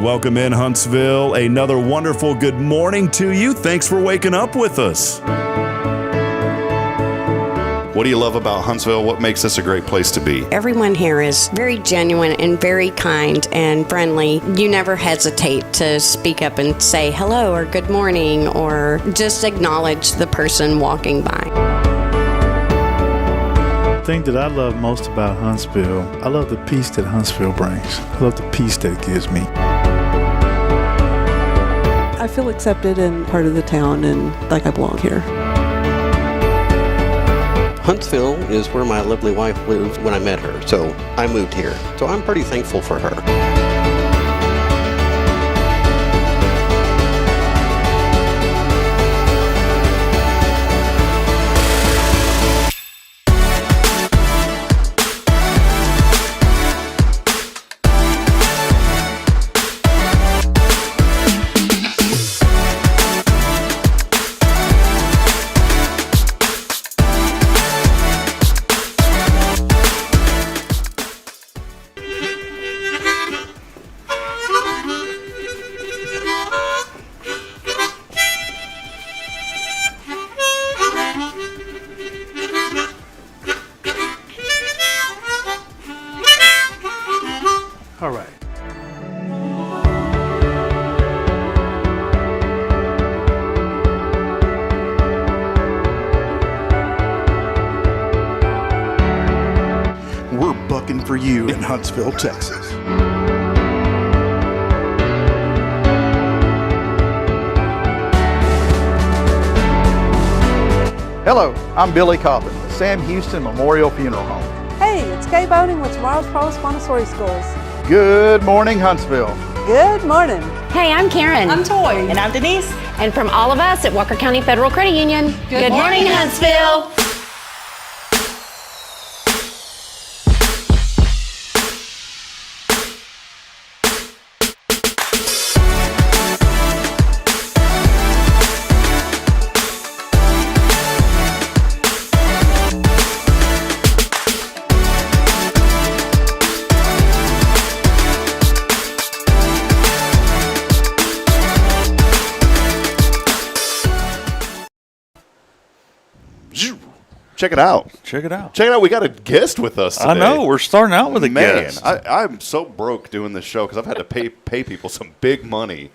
welcome in Huntsville. Another wonderful good morning to you. Thanks for waking up with us. What do you love about Huntsville? What makes this a great place to be? Everyone here is very genuine and very kind and friendly. You never hesitate to speak up and say hello or good morning or just acknowledge the person walking by. The thing that I love most about Huntsville, I love the peace that Huntsville brings. I love the peace that it gives me. I feel accepted and part of the town and like I belong here. Huntsville is where my lovely wife lived when I met her, so I moved here. So I'm pretty thankful for her. All right. We're bucking for you in Huntsville, Texas. Hello, I'm Billy Coppin, the Sam Houston Memorial Funeral Home. Hey, it's Kay Boning with Tomorrow's Promise Montessori Schools. Good morning, Huntsville. Good morning. Hey, I'm Karen. I'm Toy. And I'm Denise. And from all of us at Walker County Federal Credit Union, good morning, Huntsville. Check it out. Check it out. Check it out. We got a guest with us today. I know. We're starting out with a guest. I'm so broke doing this show because I've had to pay people some big money.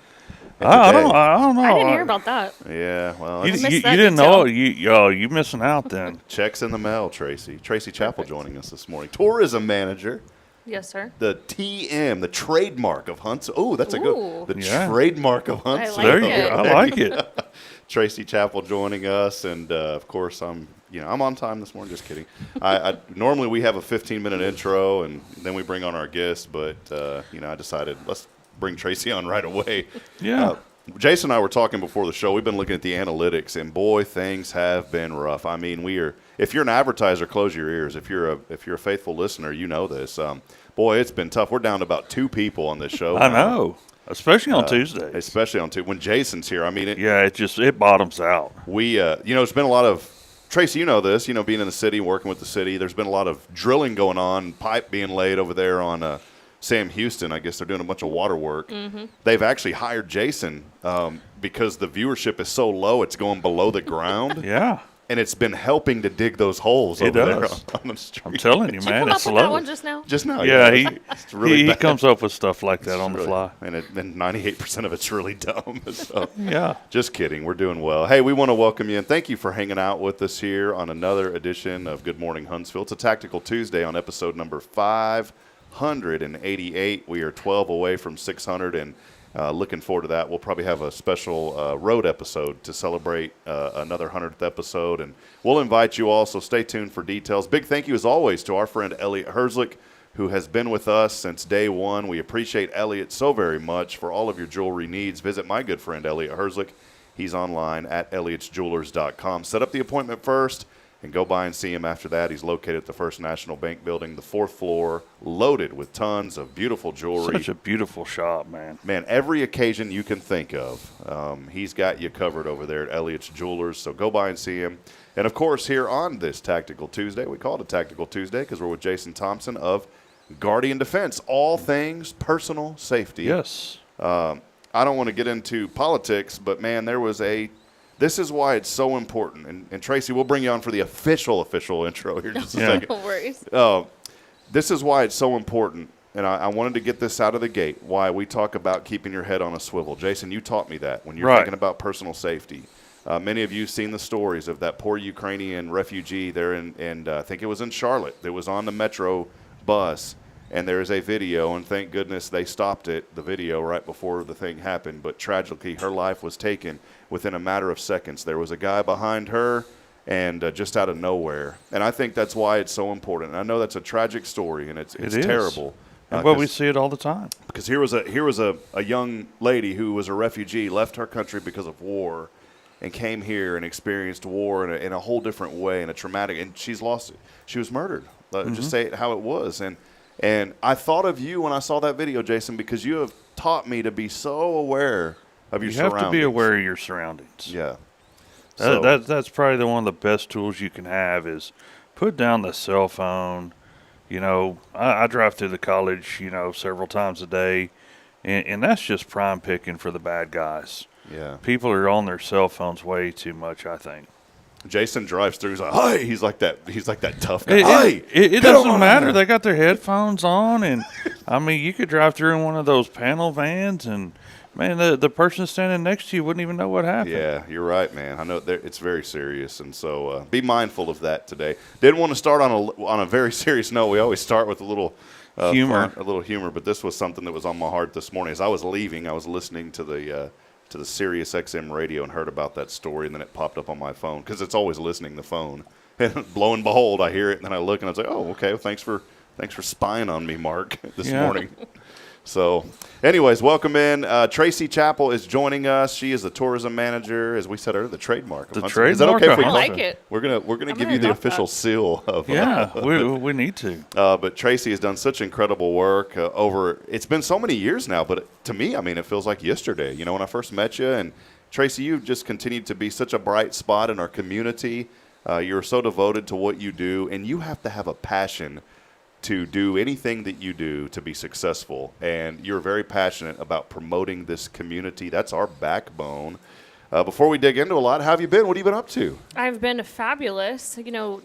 I don't know. I didn't hear about that. Yeah, well, You missed that didn't detail. know. You missing out then. checks in the mail, Tracy. Tracy Chappell joining us this morning. Tourism manager. Yes, sir. The TM, the trademark of Huntsville. Oh, that's a Ooh. good. The Yeah. trademark of Huntsville. like There you it. go. I like it. Tracy Chappell joining us, and of course I'm on time this morning. Just kidding. I normally we have a 15-minute intro, and then we bring on our guest, but I decided let's bring Tracy on right away. Yeah. Jason and I were talking before the show. We've been looking at the analytics, and boy, things have been rough. I mean, if you're an advertiser, close your ears. If you're a faithful listener, you know this. Boy, it's been tough. We're down to about 2 people on this show. I know. Especially on Tuesdays. Especially on Tuesday when Jason's here. I mean, it bottoms out. There's been a lot of Tracy. You know this. Being in the city, working with the city. There's been a lot of drilling going on, pipe being laid over there on Sam Houston. I guess they're doing a bunch of water work. Mm-hmm. They've actually hired Jason because the viewership is so low, it's going below the ground. Yeah. And it's been helping to dig those holes over there on the street. I'm telling you, Did you man, come it's up with that slow. one just now? Just now. Yeah, it's really he bad. comes up with stuff like that on the Really- fly. And 98% of it's really dumb. So. Yeah. Just kidding. We're doing well. Hey, we want to welcome you and thank you for hanging out with us here on another edition of Good Morning Huntsville. It's a Tactical Tuesday on episode number 588. We are 12 away from 600 and looking forward to that. We'll probably have a special road episode to celebrate another 100th episode, and we'll invite you all, so stay tuned for details. Big thank you, as always, to our friend Elliot Herzlich, who has been with us since day one. We appreciate Elliot so very much. For all of your jewelry needs, visit my good friend Elliot Herzlich. He's online at elliotsjewelers.com. Set up the appointment first and go by and see him after that. He's located at the First National Bank building, the 4th floor, loaded with tons of beautiful jewelry. Such a beautiful shop, man. Man, every occasion you can think of, he's got you covered over there at Elliott's Jewelers. So go by and see him. And, of course, here on this Tactical Tuesday, we call it a Tactical Tuesday because we're with Jason Thompson of Guardian Defense, all things personal safety. Yes. I don't want to get into politics, but man, this is why it's so important. And Tracy, we'll bring you on for the official intro here in just a second. No worries. This is why it's so important. And I wanted to get this out of the gate, why we talk about keeping your head on a swivel. Jason, you taught me that when you're thinking about personal safety. Many of you have seen the stories of that poor Ukrainian refugee there in I think it was in Charlotte, that was on the metro bus. And there is a video, and thank goodness they stopped the video right before the thing happened. But tragically, her life was taken within a matter of seconds. There was a guy behind her, and just out of nowhere. And I think that's why it's so important. And I know that's a tragic story, and it's terrible. But we see it all the time. Because here was a young lady who was a refugee, left her country because of war, and came here and experienced war in a whole different way, in a traumatic. And she's lost it. She was murdered. Just say it how it was. And I thought of you when I saw that video, Jason, because you have taught me to be so aware of your surroundings. You have to be aware of your surroundings. Yeah. That's probably one of the best tools you can have is put down the cell phone. You know, I drive through the college, several times a day, and that's just prime picking for the bad guys. Yeah. People are on their cell phones way too much, I think. Jason drives through. He's like, "Hey!" He's like that tough guy. It doesn't matter. They got their headphones on, and I mean, you could drive through in one of those panel vans, and man, the person standing next to you wouldn't even know what happened. Yeah, you're right, man. I know it's very serious, and so be mindful of that today. Didn't want to start on a very serious note. We always start with a little humor, but this was something that was on my heart this morning. As I was leaving, I was listening to the Sirius XM radio and heard about that story, and then it popped up on my phone because it's always listening the phone. And lo and behold, I hear it, and then I look, and I was like, "Oh, okay. Well, thanks for spying on me, Mark, this morning." So, anyways, welcome in. Tracy Chappell is joining us. She is the tourism manager, as we said earlier, the trademark. The trademark. Is that okay if we I like it. We're gonna give you the official seal of. We need to. But Tracy has done such incredible work it's been so many years now, but to me, I mean, it feels like yesterday. When I first met you, and Tracy, you've just continued to be such a bright spot in our community. You're so devoted to what you do, and you have to have a passion to do anything that you do to be successful. And you're very passionate about promoting this community. That's our backbone. Before we dig into a lot, how have you been? What have you been up to? I've been fabulous.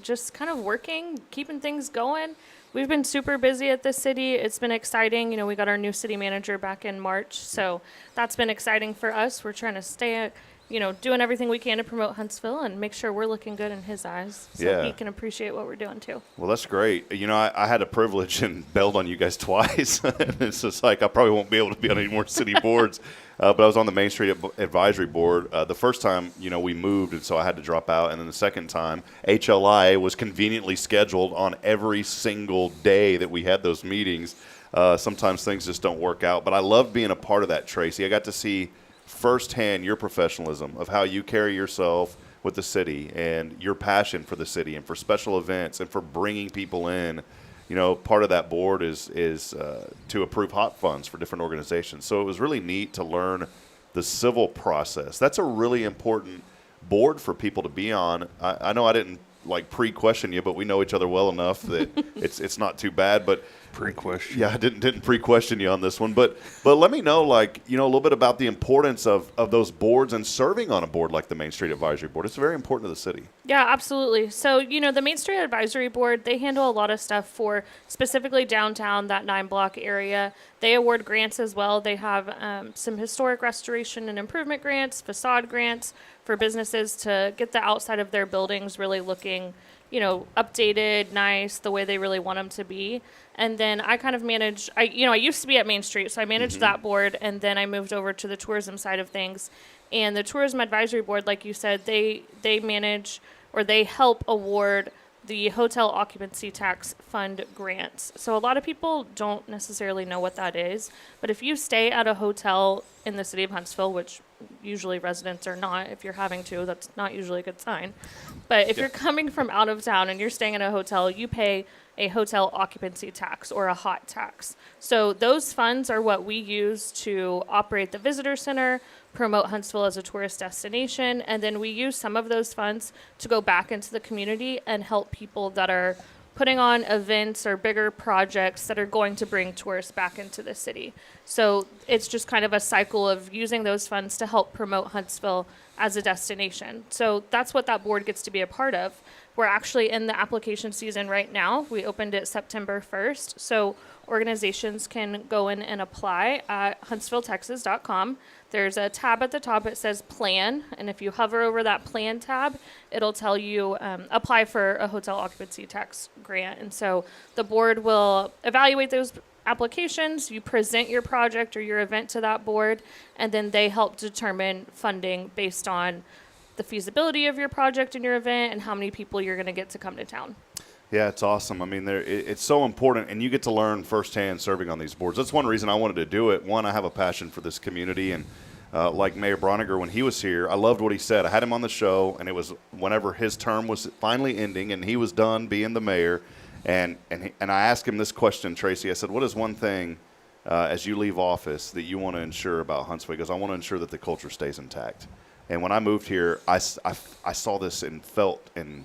Just kind of working, keeping things going. We've been super busy at the city. It's been exciting. We got our new city manager back in March, so that's been exciting for us. We're trying to stay doing everything we can to promote Huntsville and make sure we're looking good in his eyes so he can appreciate what we're doing too. Well, that's great. I had a privilege and bailed on you guys twice. It's just like I probably won't be able to be on any more city boards, but I was on the Main Street Advisory Board. The first time, we moved, and so I had to drop out. And then the second time, HLI was conveniently scheduled on every single day that we had those meetings. Sometimes things just don't work out. But I love being a part of that, Tracy. I got to see firsthand your professionalism of how you carry yourself with the city and your passion for the city and for special events and for bringing people in. Part of that board is to approve hot funds for different organizations. So it was really neat to learn the civil process. That's a really important board for people to be on. I know I didn't pre-question you, but we know each other well enough that it's not too bad. But pre-question. Yeah, I didn't pre-question you on this one, but let me know a little bit about the importance of those boards and serving on a board like the Main Street Advisory Board. It's very important to the city. Yeah, absolutely. So the Main Street Advisory Board, they handle a lot of stuff for specifically downtown, that 9-block area. They award grants as well. They have some historic restoration and improvement grants, facade grants for businesses to get the outside of their buildings really looking updated, nice, the way they really want them to be. And then I kind of manage, I used to be at Main Street, so I managed that board, and then I moved over to the tourism side of things. And the Tourism Advisory Board, like you said, they manage, or they help award the Hotel Occupancy Tax Fund grants. So a lot of people don't necessarily know what that is, but if you stay at a hotel in the city of Huntsville, which usually residents are not, if you're having to, that's not usually a good sign. But if you're coming from out of town and you're staying in a hotel, you pay a hotel occupancy tax or a hot tax. So those funds are what we use to operate the visitor center, promote Huntsville as a tourist destination, and then we use some of those funds to go back into the community and help people that are putting on events or bigger projects that are going to bring tourists back into the city. So it's just kind of a cycle of using those funds to help promote Huntsville as a destination. So that's what that board gets to be a part of. We're actually in the application season right now. We opened it September 1st. So organizations can go in and apply at huntsvilletexas.com. There's a tab at the top. It says plan. And if you hover over that plan tab, it'll tell you apply for a hotel occupancy tax grant. And so the board will evaluate those applications. You present your project or your event to that board, and then they help determine funding based on the feasibility of your project and your event and how many people you're going to get to come to town. Yeah, it's awesome. I mean, it's so important, and you get to learn firsthand serving on these boards. That's one reason I wanted to do it. One, I have a passion for this community, and like Mayor Broniger, when he was here, I loved what he said. I had him on the show, and it was whenever his term was finally ending, and he was done being the mayor, and I asked him this question, Tracy. I said, what is one thing as you leave office that you want to ensure about Huntsville? He goes, I want to ensure that the culture stays intact. And when I moved here, I saw this and felt and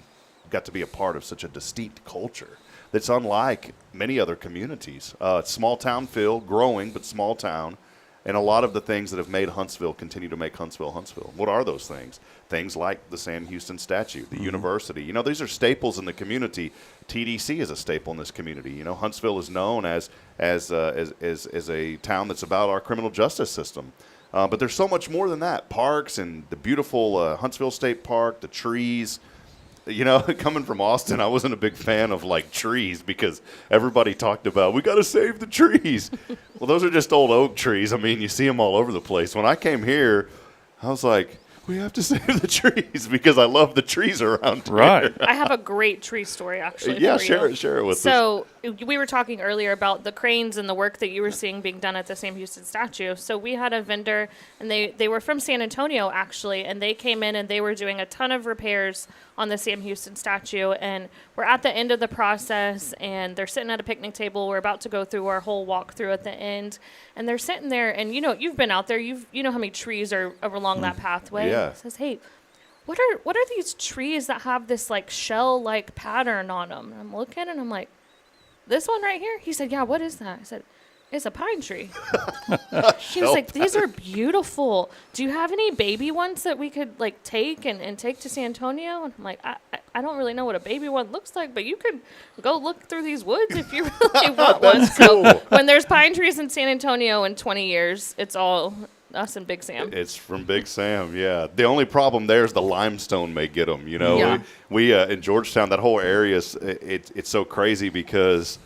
got to be a part of such a distinct culture that's unlike many other communities. Small town feel, growing, but small town. And a lot of the things that have made Huntsville continue to make Huntsville Huntsville. What are those things? Things like the Sam Houston statue, the university. You know, these are staples in the community. TDC is a staple in this community. You know, Huntsville is known as a town that's about our criminal justice system. But there's so much more than that. Parks and the beautiful Huntsville State Park, the trees. You know, coming from Austin, I wasn't a big fan of, like, trees because everybody talked about, we got to save the trees. Well, those are just old oak trees. I mean, you see them all over the place. When I came here, I was like, we have to save the trees because I love the trees around here. Right. I have a great tree story, actually. Yeah, for share you. it with us. So we were talking earlier about the cranes and the work that you were seeing being done at the Sam Houston statue. So we had a vendor, and they were from San Antonio, actually, and they came in and they were doing a ton of repairs on the Sam Houston statue. And we're at the end of the process, and they're sitting at a picnic table. We're about to go through our whole walkthrough at the end. And they're sitting there, and, you know, you've been out there. You know how many trees are along that pathway. Yeah. It says, hey, what are these trees that have this, like, shell-like pattern on them? And I'm looking, and I'm like, this one right here? He said, yeah, what is that? I said, it's a pine tree. He was like, these are beautiful. Do you have any baby ones that we could, like, take and take to San Antonio? And I'm like, I don't really know what a baby one looks like, but you could go look through these woods if you really want one. Cool. So when there's pine trees in San Antonio in 20 years, it's all us and Big Sam. It's from Big Sam, yeah. The only problem there is the limestone may get them, you know. Yeah. We in Georgetown, that whole area, it's so crazy because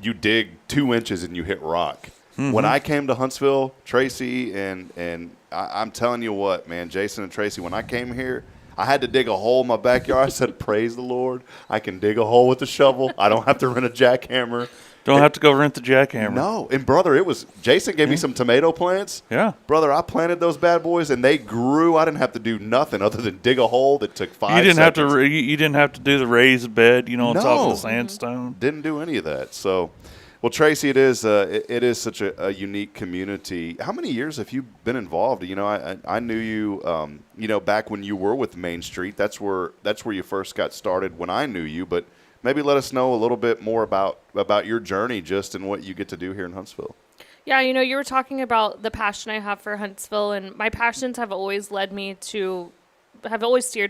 you dig 2 inches and you hit rock. When I came to Huntsville, Tracy, and I'm telling you what, man, Jason and Tracy, when I came here, I had to dig a hole in my backyard. I said, praise the Lord. I can dig a hole with a shovel. I don't have to rent a jackhammer. Don't have to go rent the jackhammer. No. And, brother, Jason gave me some tomato plants. Yeah. Brother, I planted those bad boys, and they grew. I didn't have to do nothing other than dig a hole that took 5 seconds. You didn't have to do the raised bed, you know, on top of the sandstone. Didn't do any of that. So, well, Tracy, it is such a unique community. How many years have you been involved? You know, I knew you, you know, back when you were with Main Street. That's where you first got started when I knew you. But maybe let us know a little bit more about your journey just and what you get to do here in Huntsville. Yeah, you know, you were talking about the passion I have for Huntsville, and my passions have always steered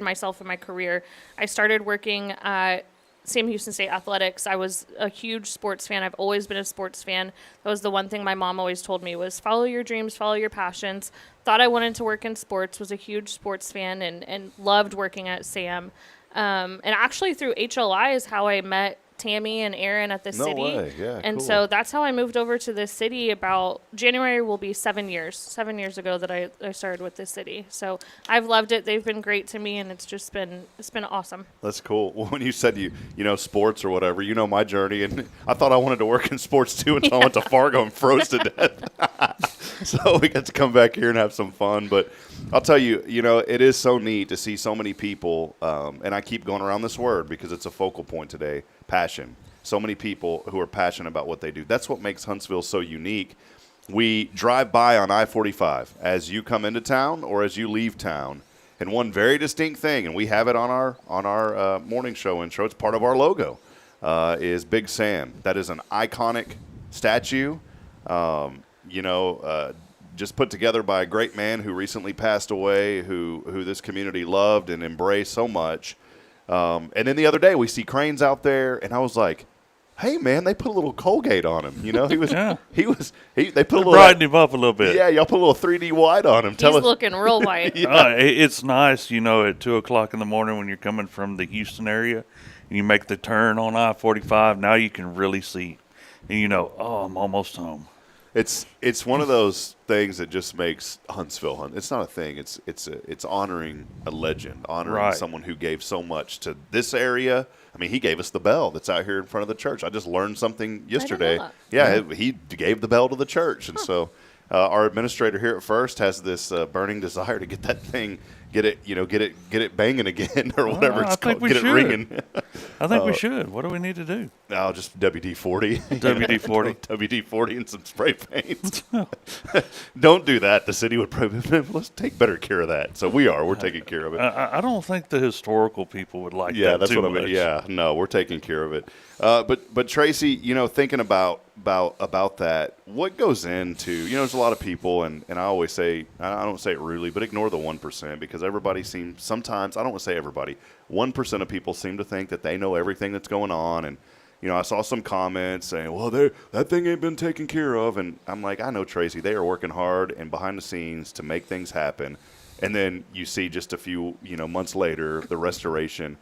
myself in my career. I started working at Sam Houston State Athletics. I was a huge sports fan. I've always been a sports fan. That was the one thing my mom always told me was follow your dreams, follow your passions. Thought I wanted to work in sports, was a huge sports fan, and loved working at Sam. And actually through HLI is how I met Tammy and Aaron at the city. No way. Yeah, and cool. so that's how I moved over to this city. About January will be 7 years. 7 years ago that I started with this city. So I've loved it. They've been great to me, and it's been awesome. That's cool. Well, when you said you know sports or whatever, you know my journey, and I thought I wanted to work in sports too until I went to Fargo and froze to death. So we got to come back here and have some fun. But I'll tell you, you know, it is so neat to see so many people, and I keep going around this word because it's a focal point today. Passion. So many people who are passionate about what they do. That's what makes Huntsville so unique. We drive by on I-45 as you come into town or as you leave town, and one very distinct thing, and we have it on our morning show intro. It's part of our logo. is Big Sam. That is an iconic statue, just put together by a great man who recently passed away, who this community loved and embraced so much. And then the other day we see cranes out there, and I was like, hey man, they put a little Colgate on him. They put a little brighten him up a little bit. Yeah, y'all put a little 3D white on him. He's looking real white. It's nice, at 2:00 in the morning when you're coming from the Houston area and you make the turn on I-45. Now you can really see, and I'm almost home. It's one of those things that just makes Huntsville. It's not a thing. It's honoring a legend, honoring someone who gave so much to this area. I mean, he gave us the bell that's out here in front of the church. I just learned something yesterday. Yeah, he gave the bell to the church, and so our administrator here at First has this burning desire to get that thing, get it banging again or whatever it's called. Get it ringing. I think we should. What do we need to do? No, just WD-40. WD-40. WD-40 and some spray paint. Don't do that. The city would probably, let's take better care of that. So we're taking care of it. I don't think the historical people would like that Yeah, that's too what I much. mean. Yeah, no, we're taking care of it. But Tracy, thinking about that, what goes into, there's a lot of people, and I always say, I don't say it rudely, but ignore the 1%, because everybody seems, sometimes, I don't want to say everybody, 1% of people seem to think that they know everything that's going on, and I saw some comments saying, well, that thing ain't been taken care of, and I'm like, I know, Tracy, they are working hard and behind the scenes to make things happen, and then you see just a few, months later, the restoration.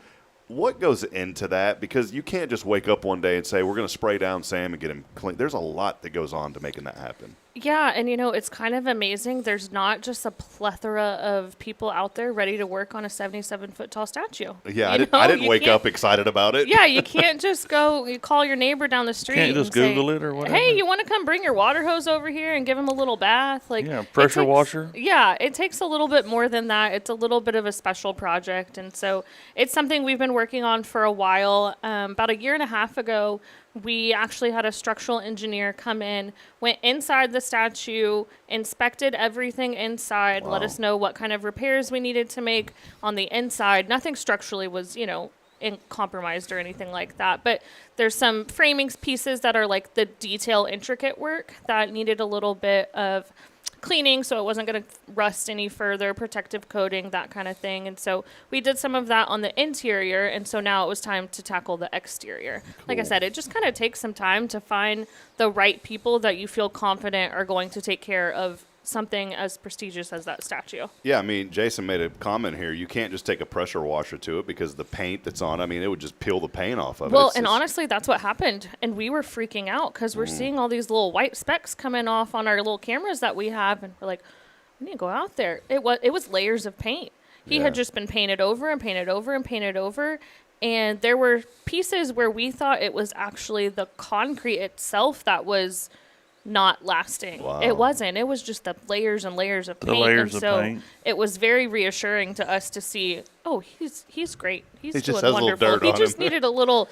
What goes into that? Because you can't just wake up one day and say, we're going to spray down Sam and get him clean. There's a lot that goes on to making that happen. Yeah, and it's kind of amazing. There's not just a plethora of people out there ready to work on a 77-foot tall statue. Yeah, I didn't wake up excited about it. Yeah, you can't just you call your neighbor down the street. Can't just Google it or whatever. Hey, you want to come bring your water hose over here and give him a little bath? Pressure washer. Yeah, it takes a little bit more than that. It's a little bit of a special project, and so it's something we've been working on for a while. About a year and a half ago, we actually had a structural engineer come in, went inside the statue, inspected everything inside, let us know what kind of repairs we needed to make on the inside. Nothing structurally was, compromised or anything like that. But there's some framing pieces that are like the detail intricate work that needed a little bit of cleaning so it wasn't going to rust any further, protective coating, that kind of thing. And so we did some of that on the interior, and so now it was time to tackle the exterior. Cool. Like I said, it just kind of takes some time to find the right people that you feel confident are going to take care of something as prestigious as that statue. Yeah, I mean, Jason made a comment here. You can't just take a pressure washer to it because the paint that's on, it would just peel the paint off of it. Well, and honestly, that's what happened. And we were freaking out because we're seeing all these little white specks coming off on our little cameras that we have. And we're like, we need to go out there. It was layers of paint. He had just been painted over and painted over and painted over. And there were pieces where we thought it was actually the concrete itself that was not lasting. Wow. It wasn't. It was just the layers and layers of paint. It was very reassuring to us to see, he's great. He's doing wonderful. He just needed a little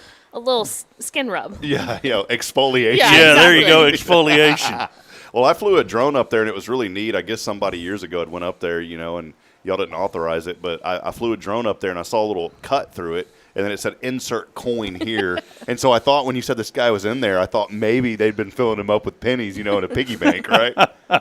skin rub. Yeah, exfoliation. Yeah, exactly. There you go, exfoliation. Well, I flew a drone up there, and it was really neat. I guess somebody years ago had went up there, and y'all didn't authorize it, but I flew a drone up there, and I saw a little cut through it. And then it said, insert coin here. And so I thought when you said this guy was in there, I thought maybe they'd been filling him up with pennies, in a piggy bank, right?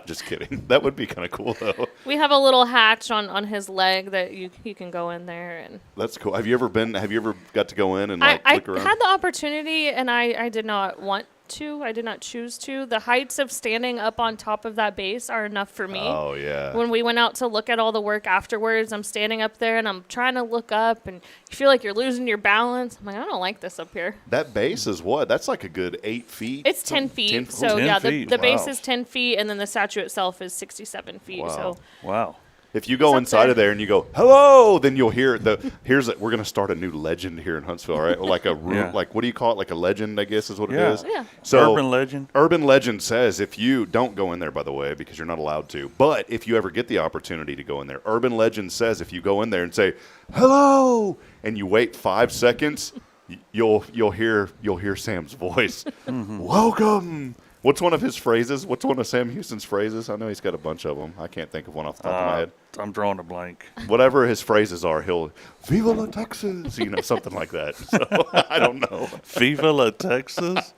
Just kidding. That would be kind of cool, though. We have a little hatch on his leg that you can go in there. And that's cool. Have you ever got to go in and look around? I had the opportunity, and I did not want to. I did not choose to. The heights of standing up on top of that base are enough for me. Oh, yeah. When we went out to look at all the work afterwards, I'm standing up there and I'm trying to look up, and you feel like you're losing your balance. I'm like, I don't like this up here. That base is what? That's like a good 8 feet? It's 10 feet. 10 so, yeah, the wow. base is 10 feet, and then the statue itself is 67 feet. Wow. Wow. If you go inside of there and you go, hello, then you'll hear we're going to start a new legend here in Huntsville, right? Like like, what do you call it? Like a legend, I guess is what it is. Yeah. So urban legend. Urban legend says if you don't go in there, by the way, because you're not allowed to, but if you ever get the opportunity to go in there, urban legend says if you go in there and say, hello, and you wait 5 seconds, you'll hear Sam's voice. Mm-hmm. Welcome. What's one of his phrases? What's one of Sam Houston's phrases? I know he's got a bunch of them. I can't think of one off the top of my head. I'm drawing a blank. Whatever his phrases are, he'll "Viva la Texas," something like that. So I don't know. Viva la Texas.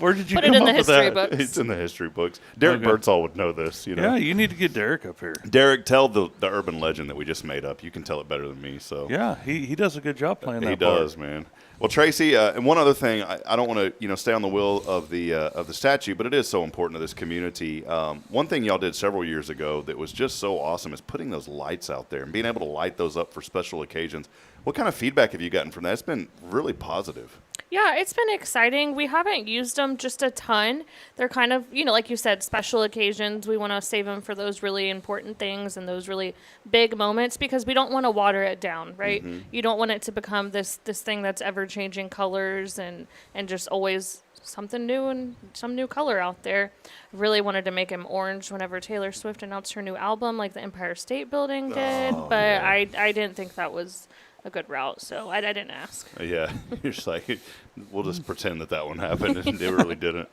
Where did you Put come it in up the with history that? books. It's in the history books. Derek Okay. Birdsall would know this. Yeah, you need to get Derek up here. Derek, tell the urban legend that we just made up. You can tell it better than me. So Yeah, he does a good job playing that he part. does, man. Well, Tracy, and one other thing, I don't want to stay on the wheel of the statue, but it is so important to this community. One thing y'all did several years ago that was just so awesome is putting those lights out there and being able to light those up for special occasions. What kind of feedback have you gotten from that? It's been really positive. Yeah, it's been exciting. We haven't used them just a ton. They're kind of, like you said, special occasions. We want to save them for those really important things and those really big moments because we don't want to water it down, right? Mm-hmm. You don't want it to become this thing that's ever-changing colors and just always something new and some new color out there. I really wanted to make him orange whenever Taylor Swift announced her new album, like the Empire State Building did, but yeah. I didn't think that was a good route, so I didn't ask. Yeah, you're just like, we'll just pretend that one happened, and it really didn't.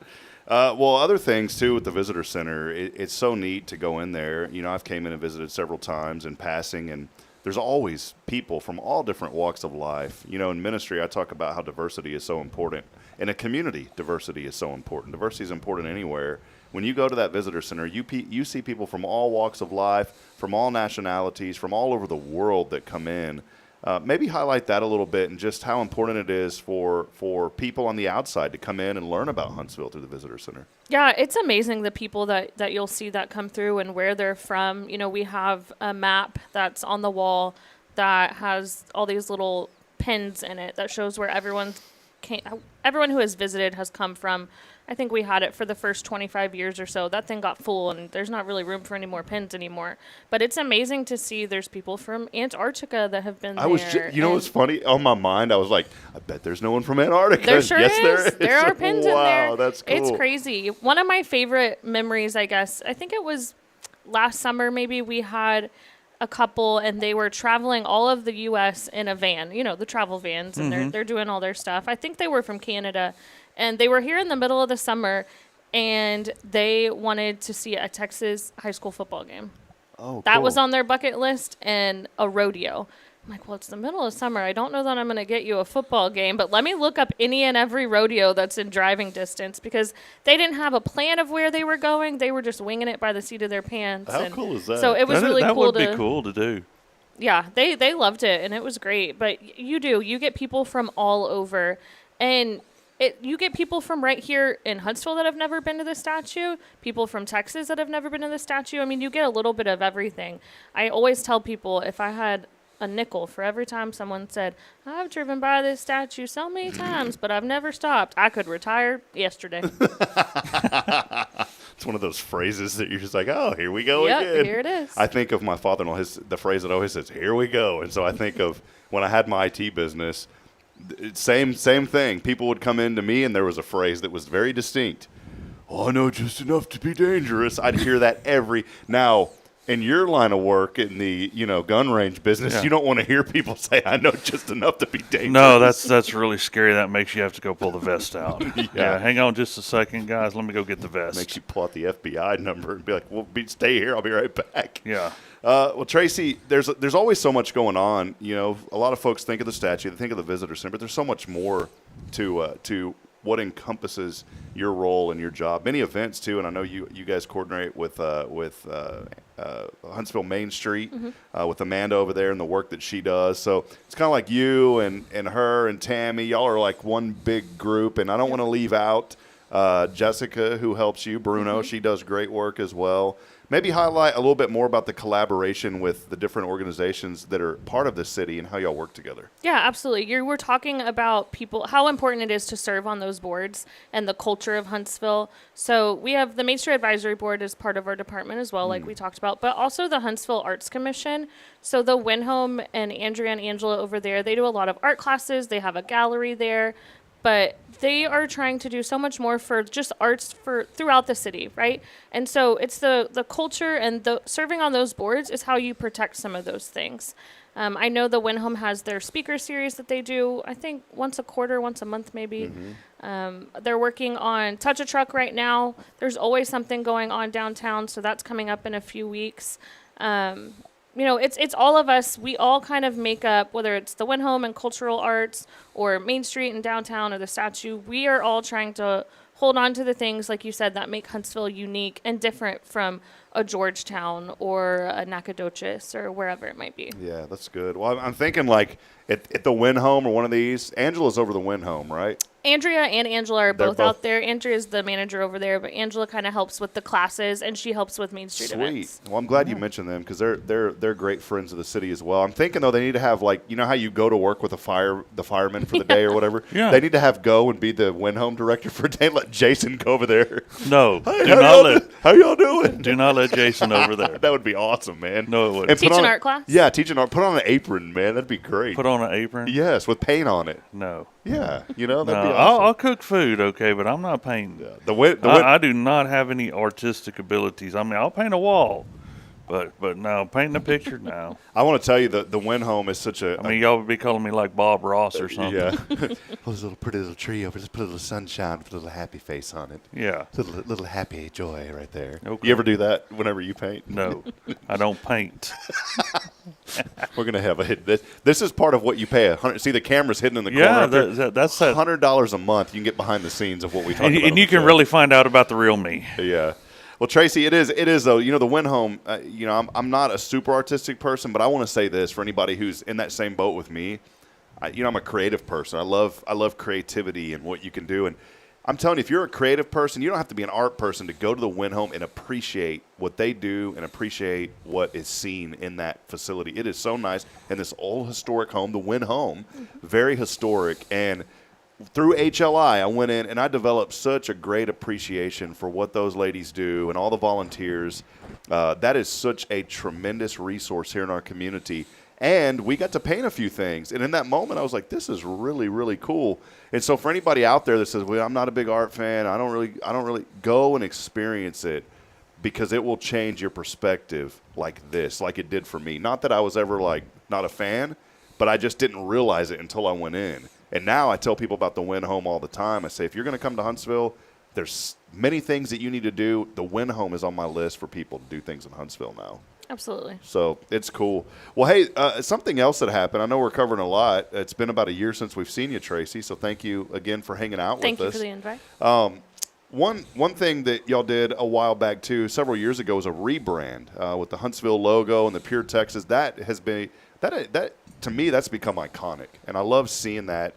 Well, other things, too, with the visitor center, it's so neat to go in there. I've came in and visited several times in passing, and there's always people from all different walks of life. In ministry, I talk about how diversity is so important. In a community, diversity is so important. Diversity is important anywhere. When you go to that visitor center, you see people from all walks of life, from all nationalities, from all over the world that come in. Maybe highlight that a little bit and just how important it is for people on the outside to come in and learn about Huntsville through the visitor center. Yeah, it's amazing the people that you'll see that come through and where they're from. We have a map that's on the wall that has all these little pins in it that shows where everyone who has visited has come from. I think we had it for the first 25 years or so. That thing got full, and there's not really room for any more pins anymore. But it's amazing to see there's people from Antarctica that have been there. What's funny? On my mind, I was like, I bet there's no one from Antarctica. There sure yes, is. There is. There are pins in there. Wow, that's cool. It's crazy. One of my favorite memories, I guess, I think it was last summer maybe, we had a couple, and they were traveling all of the U.S. in a van, the travel vans, and they're doing all their stuff. I think they were from Canada. And they were here in the middle of the summer, and they wanted to see a Texas high school football game. Oh, that cool. was on their bucket list, and a rodeo. I'm like, well, it's the middle of summer. I don't know that I'm going to get you a football game, but let me look up any and every rodeo that's in driving distance, because they didn't have a plan of where they were going. They were just winging it by the seat of their pants. How cool is that? So it was really that cool would be cool to do. Yeah, they loved it, and it was great. But you get people from all over, and you get people from right here in Huntsville that have never been to the statue, people from Texas that have never been to the statue. I mean, you get a little bit of everything. I always tell people, if I had a nickel for every time someone said, I've driven by this statue so many times, but I've never stopped, I could retire yesterday. It's one of those phrases that you're just like, oh, here we go Yep, again. here it is. I think of my father-in-law, the phrase that always says, here we go. And so I think of when I had my IT business, same thing. People would come in to me, and there was a phrase that was very distinct. Oh, I know just enough to be dangerous. I'd hear that now, in your line of work, in the gun range business, you don't want to hear people say, I know just enough to be dangerous. No, that's really scary. That makes you have to go pull the vest out. Yeah. Hang on just a second, guys. Let me go get the vest. Makes you pull out the FBI number and be like, well, stay here. I'll be right back. Yeah. Well, Tracy, there's always so much going on. A lot of folks think of the statue, they think of the visitor center, but there's so much more to what encompasses your role and your job. Many events too, and I know you guys coordinate with Huntsville Main Street with Amanda over there and the work that she does. So it's kind of like you and her and Tammy. Y'all are like one big group, and I don't want to leave out Jessica, who helps you. Bruno, she does great work as well. Maybe highlight a little bit more about the collaboration with the different organizations that are part of the city and how y'all work together. Yeah, absolutely. You were talking about people, how important it is to serve on those boards and the culture of Huntsville. So we have the Main Street Advisory Board as part of our department as well, like we talked about, but also the Huntsville Arts Commission. So the Winhome and Andrea and Angela over there, they do a lot of art classes. They have a gallery there. but they are trying to do so much more for just arts for throughout the city, right? And so it's the culture and the serving on those boards is how you protect some of those things. I know the Win Home has their speaker series that they do, I think once a quarter, once a month maybe. They're working on Touch a Truck right now. There's always something going on downtown, so that's coming up in a few weeks. It's all of us. We all kind of make up, whether it's the Win Home and cultural arts or Main Street and downtown or the statue, we are all trying to hold on to the things, like you said, that make Huntsville unique and different from a Georgetown or a Nacogdoches or wherever it might be. Yeah, that's good. Well, I'm thinking like at the Win Home or one of these. Angela's over the Win Home, right? Andrea and Angela are both out there. Andrea's the manager over there, but Angela kind of helps with the classes, and she helps with Main Street events. Well, I'm glad you mentioned them because they're great friends of the city as well. I'm thinking though they need to have like, you know how you go to work with the firemen for the day or whatever. Yeah. They need to have go and be the Win Home director for a day. Let Jason go over there. No, Hey, how y'all doing? do not let Jason over there. That would be awesome, man. No, it wouldn't. Teach an art class? Yeah, teaching art. Put on an apron, man. That'd be great. Put on an apron? Yes, with paint on it. No. Yeah, that'd be awesome. I'll cook food, okay, but I'm not painting. Yeah. I do not have any artistic abilities. I mean, I'll paint a wall, but no, painting a picture, no. I want to tell you that the Win Home is such a. I mean, y'all would be calling me like Bob Ross or something. Yeah. Put this little pretty little tree over. Just put a little sunshine, put a little happy face on it. Yeah. Little happy joy right there. Okay. You ever do that whenever you paint? No, I don't paint. We're gonna have a hit. This is part of what you pay. See, the camera's hidden in the corner. Yeah, that's that. $100 a month. You can get behind the scenes of what we talk about. And you can really find out about the real me. Yeah. Well, Tracy, it is though. You know, the Win Home. I'm not a super artistic person, but I want to say this for anybody who's in that same boat with me. I'm a creative person. I love creativity and what you can do. And I'm telling you, if you're a creative person, you don't have to be an art person to go to the Win Home and appreciate what they do and appreciate what is seen in that facility. It is so nice. And this old historic home, the Win Home, very historic. And through HLI, I went in and I developed such a great appreciation for what those ladies do and all the volunteers. That is such a tremendous resource here in our community. And we got to paint a few things. And in that moment, I was like, this is really, really cool. And so for anybody out there that says, well, I'm not a big art fan, I don't really go and experience it, because it will change your perspective like it did for me. Not that I was ever like not a fan, but I just didn't realize it until I went in. And now I tell people about the Win Home all the time. I say, if you're going to come to Huntsville, there's many things that you need to do. The Win Home is on my list for people to do things in Huntsville now. Absolutely. So it's cool. Well, hey, something else that happened. I know we're covering a lot. It's been about a year since we've seen you, Tracy. So thank you again for hanging out with us. Thank you for the invite. One thing that y'all did a while back too, several years ago, was a rebrand with the Huntsville logo and the Pure Texas. That has been that to me, that's become iconic, and I love seeing that.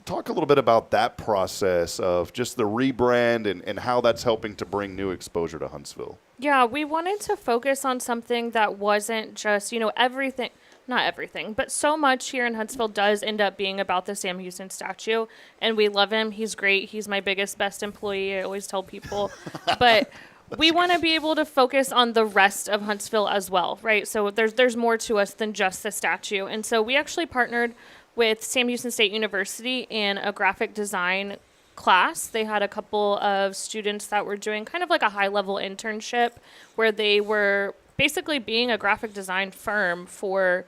Talk a little bit about that process of just the rebrand and how that's helping to bring new exposure to Huntsville. Yeah, we wanted to focus on something that wasn't just, everything, not everything, but so much here in Huntsville does end up being about the Sam Houston statue. And we love him. He's great. He's my best employee. I always tell people. But we want to be able to focus on the rest of Huntsville as well, right? So there's more to us than just the statue. And so we actually partnered with Sam Houston State University in a graphic design class. They had a couple of students that were doing kind of like a high-level internship where they were basically being a graphic design firm for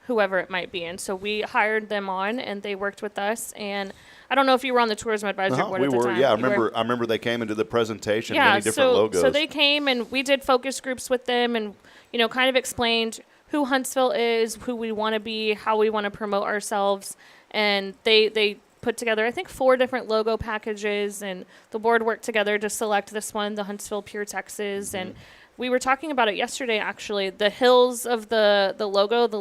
whoever it might be. And so we hired them on, and they worked with us. And I don't know if you were on the tourism advisory board at the time. Yeah, I remember they came and did the presentation, many different logos. So they came, and we did focus groups with them and, kind of explained who Huntsville is, who we want to be, how we want to promote ourselves. And they put together, I think, 4 different logo packages, and the board worked together to select this one, the Huntsville Pure Texas. And we were talking about it yesterday, actually. The hills of the logo, it's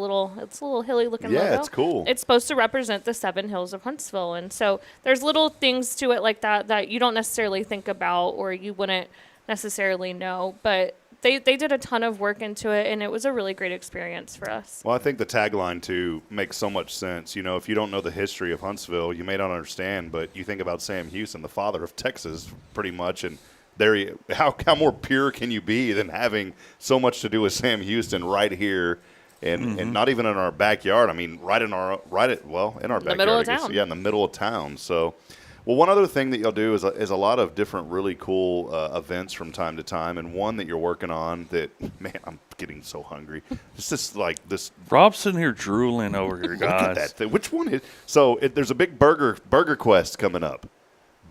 a little hilly looking logo. Yeah, it's cool. It's supposed to represent the 7 hills of Huntsville. And so there's little things to it like that you don't necessarily think about or you wouldn't necessarily know. But they did a ton of work into it, and it was a really great experience for us. Well, I think the tagline, too, makes so much sense. If you don't know the history of Huntsville, you may not understand, but you think about Sam Houston, the father of Texas, pretty much, and how more pure can you be than having so much to do with Sam Houston right here and not even in our backyard. I mean, in our backyard. middle of I guess. town. Yeah, in the middle of town. So, well, one other thing that you'll do is a lot of different really cool events from time to time, and one that you're working on that, man, I'm getting so hungry. It's just like this. Rob's sitting here drooling over here, Look guys. at that thing. Which one is? So there's a big burger quest coming up.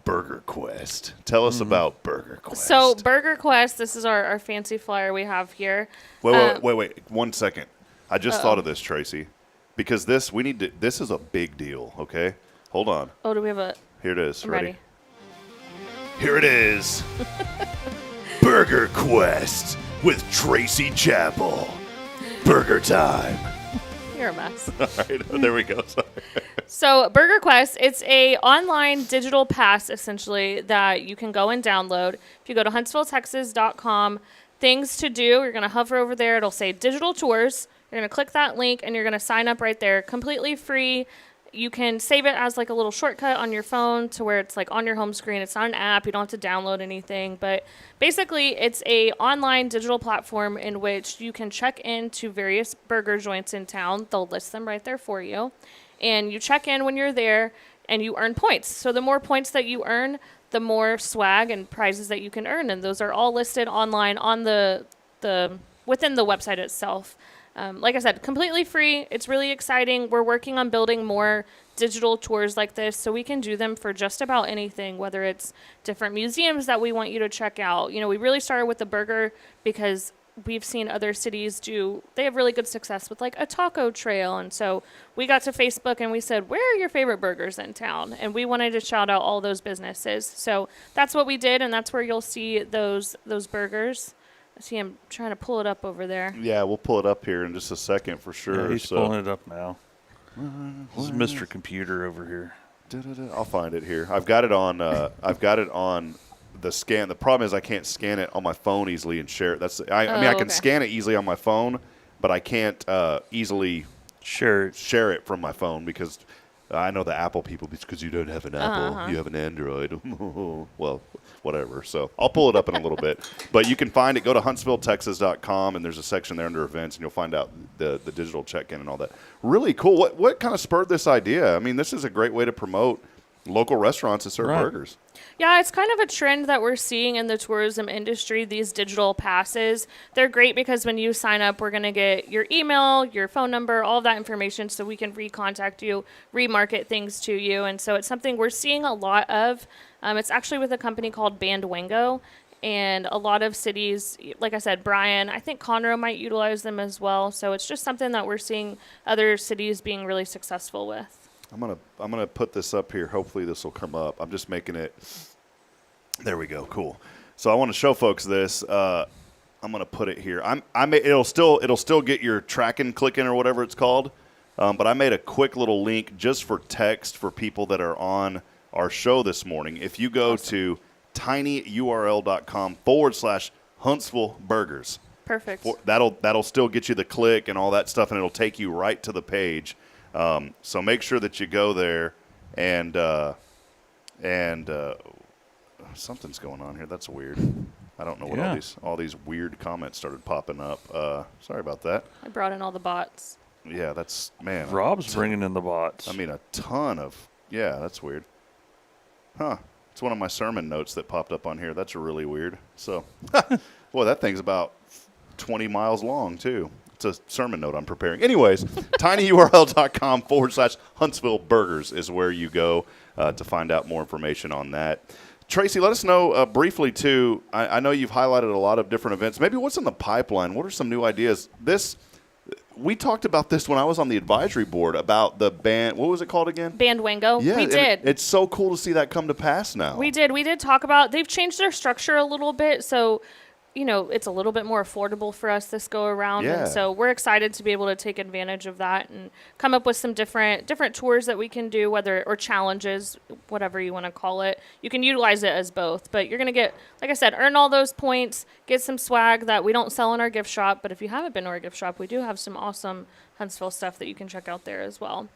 Burger Quest. Tell us about Burger Quest. So Burger Quest, this is our fancy flyer we have here. Wait, 1 second. I just thought of this, Tracy, because this is a big deal. Okay, hold on. Oh, do we have a? Here it is. I'm ready. Here it is. Burger Quest with Tracy Chappell. Burger time. You're a mess. All right, there we go. Sorry. So Burger Quest, it's a online digital pass essentially that you can go and download. If you go to HuntsvilleTexas.com, things to do, you're going to hover over there. It'll say digital tours. You're going to click that link and you're going to sign up right there. Completely free. You can save it as like a little shortcut on your phone to where it's like on your home screen. It's not an app. You don't have to download anything. But basically, it's a online digital platform in which you can check into various burger joints in town. They'll list them right there for you. And you check in when you're there and you earn points. So the more points that you earn, the more swag and prizes that you can earn. And those are all listed online on the within the website itself. Like I said, completely free. It's really exciting. We're working on building more digital tours like this so we can do them for just about anything, whether it's different museums that we want you to check out. You know, we really started with the burger because we've seen other cities they have really good success with like a taco trail. And so we got to Facebook and we said, where are your favorite burgers in town? And we wanted to shout out all those businesses. So that's what we did. And that's where you'll see those burgers. I see him trying to pull it up over there. Yeah, we'll pull it up here in just a second for sure. Yeah, he's pulling it up now. This is Mr. Computer over here. I'll find it here. I've got it on. I've got it on the scan. The problem is I can't scan it on my phone easily and share it. I mean, I can scan it easily on my phone, but I can't easily share it from my phone because I know the Apple people, because you don't have an Apple, you have an Android. Well, whatever. So I'll pull it up in a little bit. But you can find it. Go to HuntsvilleTexas.com, and there's a section there under events, and you'll find out the digital check-in and all that. Really cool. What kind of spurred this idea? I mean, this is a great way to promote local restaurants that serve burgers. Yeah, it's kind of a trend that we're seeing in the tourism industry, these digital passes. They're great because when you sign up, we're going to get your email, your phone number, all of that information so we can recontact you, remarket things to you. And so it's something we're seeing a lot of. It's actually with a company called Bandwango. And a lot of cities, like I said, Bryan, I think Conroe might utilize them as well. So it's just something that we're seeing other cities being really successful with. I'm gonna put this up here. Hopefully this will come up. I'm just making it. There we go. Cool. So I want to show folks this. I'm gonna put it here. It'll still get your tracking clicking or whatever it's called. But I made a quick little link just for text for people that are on our show this morning. If you go to tinyurl.com/Huntsville Burgers. Perfect. That'll still get you the click and all that stuff, and it'll take you right to the page. So make sure that you go there and something's going on here. That's weird. I don't know what all these weird comments started popping up. Sorry about that. I brought in all the bots. Yeah, that's, man. Rob's bringing in the bots. I mean, a ton of, that's weird. Huh. It's one of my sermon notes that popped up on here. That's really weird. So, boy, that thing's about 20 miles long, too. It's a sermon note I'm preparing. Anyways, tinyurl.com/Huntsville Burgers is where you go to find out more information on that. Tracy, let us know briefly, too. I know you've highlighted a lot of different events. Maybe what's in the pipeline? What are some new ideas? We talked about this when I was on the advisory board about the band. What was it called again? Bandwango. Yeah, we did. It's so cool to see that come to pass now. We did. We did talk about, they've changed their structure a little bit. So, it's a little bit more affordable for us this go around. Yeah. And so we're excited to be able to take advantage of that and come up with some different tours that we can do, or challenges, whatever you want to call it. You can utilize it as both, but you're going to get, like I said, earn all those points, get some swag that we don't sell in our gift shop. But if you haven't been to our gift shop, we do have some awesome Huntsville stuff that you can check out there as well.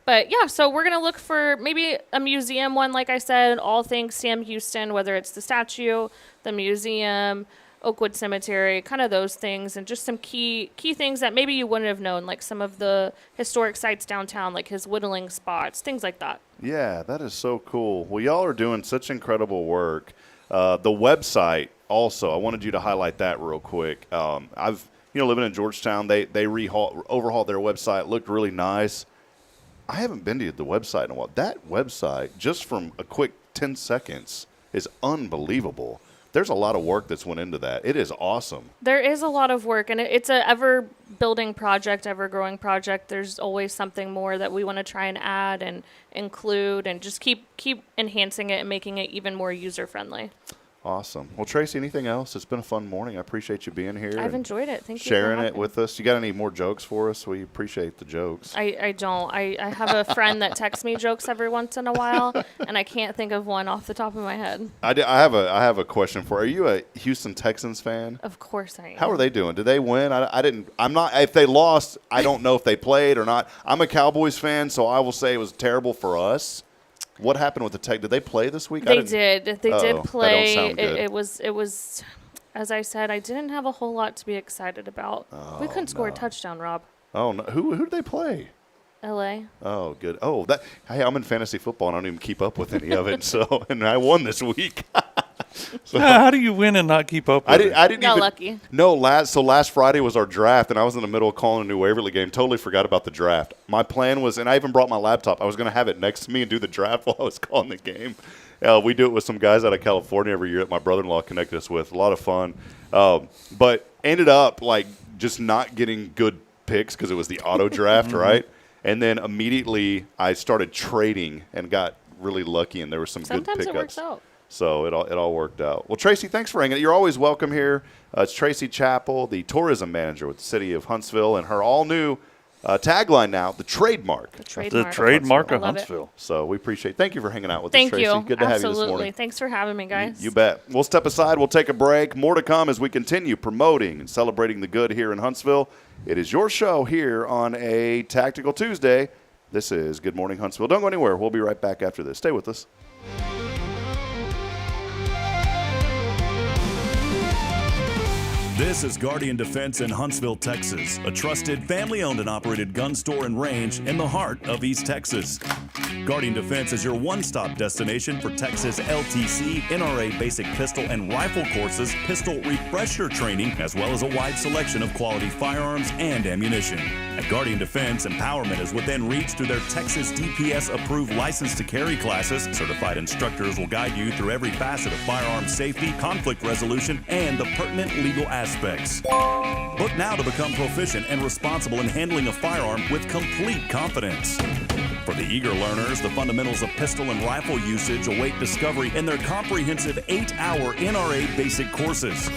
But yeah, so we're going to look for maybe a museum one, like I said, all things Sam Houston, whether it's the statue, the museum, Oakwood Cemetery, kind of those things, and just some key things that maybe you wouldn't have known, like some of the historic sites downtown, like his whittling spots, things like that. Yeah, that is so cool. Well, y'all are doing such incredible work. The website also, I wanted you to highlight that real quick. I've living in Georgetown, they overhauled their website, looked really nice. I haven't been to the website in a while. That website, just from a quick 10 seconds, is unbelievable. There's a lot of work that's went into that. It is awesome. There is a lot of work, and it's a ever-building project, ever-growing project. There's always something more that we want to try and add and include and just keep enhancing it and making it even more user-friendly. Awesome. Well, Tracy, anything else? It's been a fun morning. I appreciate you being here. I've enjoyed it. Thank you sharing for it with us. You got any more jokes for us? We appreciate the jokes. I don't. I have a friend that texts me jokes every once in a while, and I can't think of one off the top of my head. I have a question for you. Are you a Houston Texans fan? Of course I am. How are they doing? Did they win? I'm not. If they lost, I don't know if they played or not. I'm a Cowboys fan, so I will say it was terrible for us. What happened with the Tech? Did they play this week? They did. They did play. That don't sound good. It was, as I said, I didn't have a whole lot to be excited about. We couldn't score a touchdown, Rob. Oh no! Who did they play? L.A. Oh, good. Oh, hey, I'm in fantasy football and I don't even keep up with any of it. So, and I won this week. So, how do you win and not keep up with it? I didn't Got even, lucky. No, last Friday was our draft, and I was in the middle of calling a New Waverly game. Totally forgot about the draft. My plan was, and I even brought my laptop. I was going to have it next to me and do the draft while I was calling the game. We do it with some guys out of California every year that my brother-in-law connected us with. A lot of fun. But ended up, just not getting good picks because it was the auto draft, right? And then immediately I started trading and got really lucky, and there were some good pickups. Sometimes it works out. So it all worked out. Well, Tracy, thanks for hanging. You're always welcome here. It's Tracy Chappell, the tourism manager with the city of Huntsville, and her all-new tagline now, the trademark. The trademark of Huntsville. So we appreciate it. Thank you for hanging out with us, Thank Tracy. you. Good to have you this Absolutely. morning. Thanks for having me, guys. You bet. We'll step aside. We'll take a break. More to come as we continue promoting and celebrating the good here in Huntsville. It is your show here on a Tactical Tuesday. This is Good Morning Huntsville. Don't go anywhere. We'll be right back after this. Stay with us. This is Guardian Defense in Huntsville, Texas, a trusted family-owned and operated gun store and range in the heart of East Texas. Guardian Defense is your one-stop destination for Texas LTC, NRA basic pistol and rifle courses, pistol refresher training, as well as a wide selection of quality firearms and ammunition. At Guardian Defense, empowerment is within reach through their Texas DPS-approved license to carry classes. Certified instructors will guide you through every facet of firearm safety, conflict resolution, and the pertinent legal aspects. Book now to become proficient and responsible in handling a firearm with complete confidence. For the eager learners, the fundamentals of pistol and rifle usage await discovery in their comprehensive 8-hour NRA basic courses.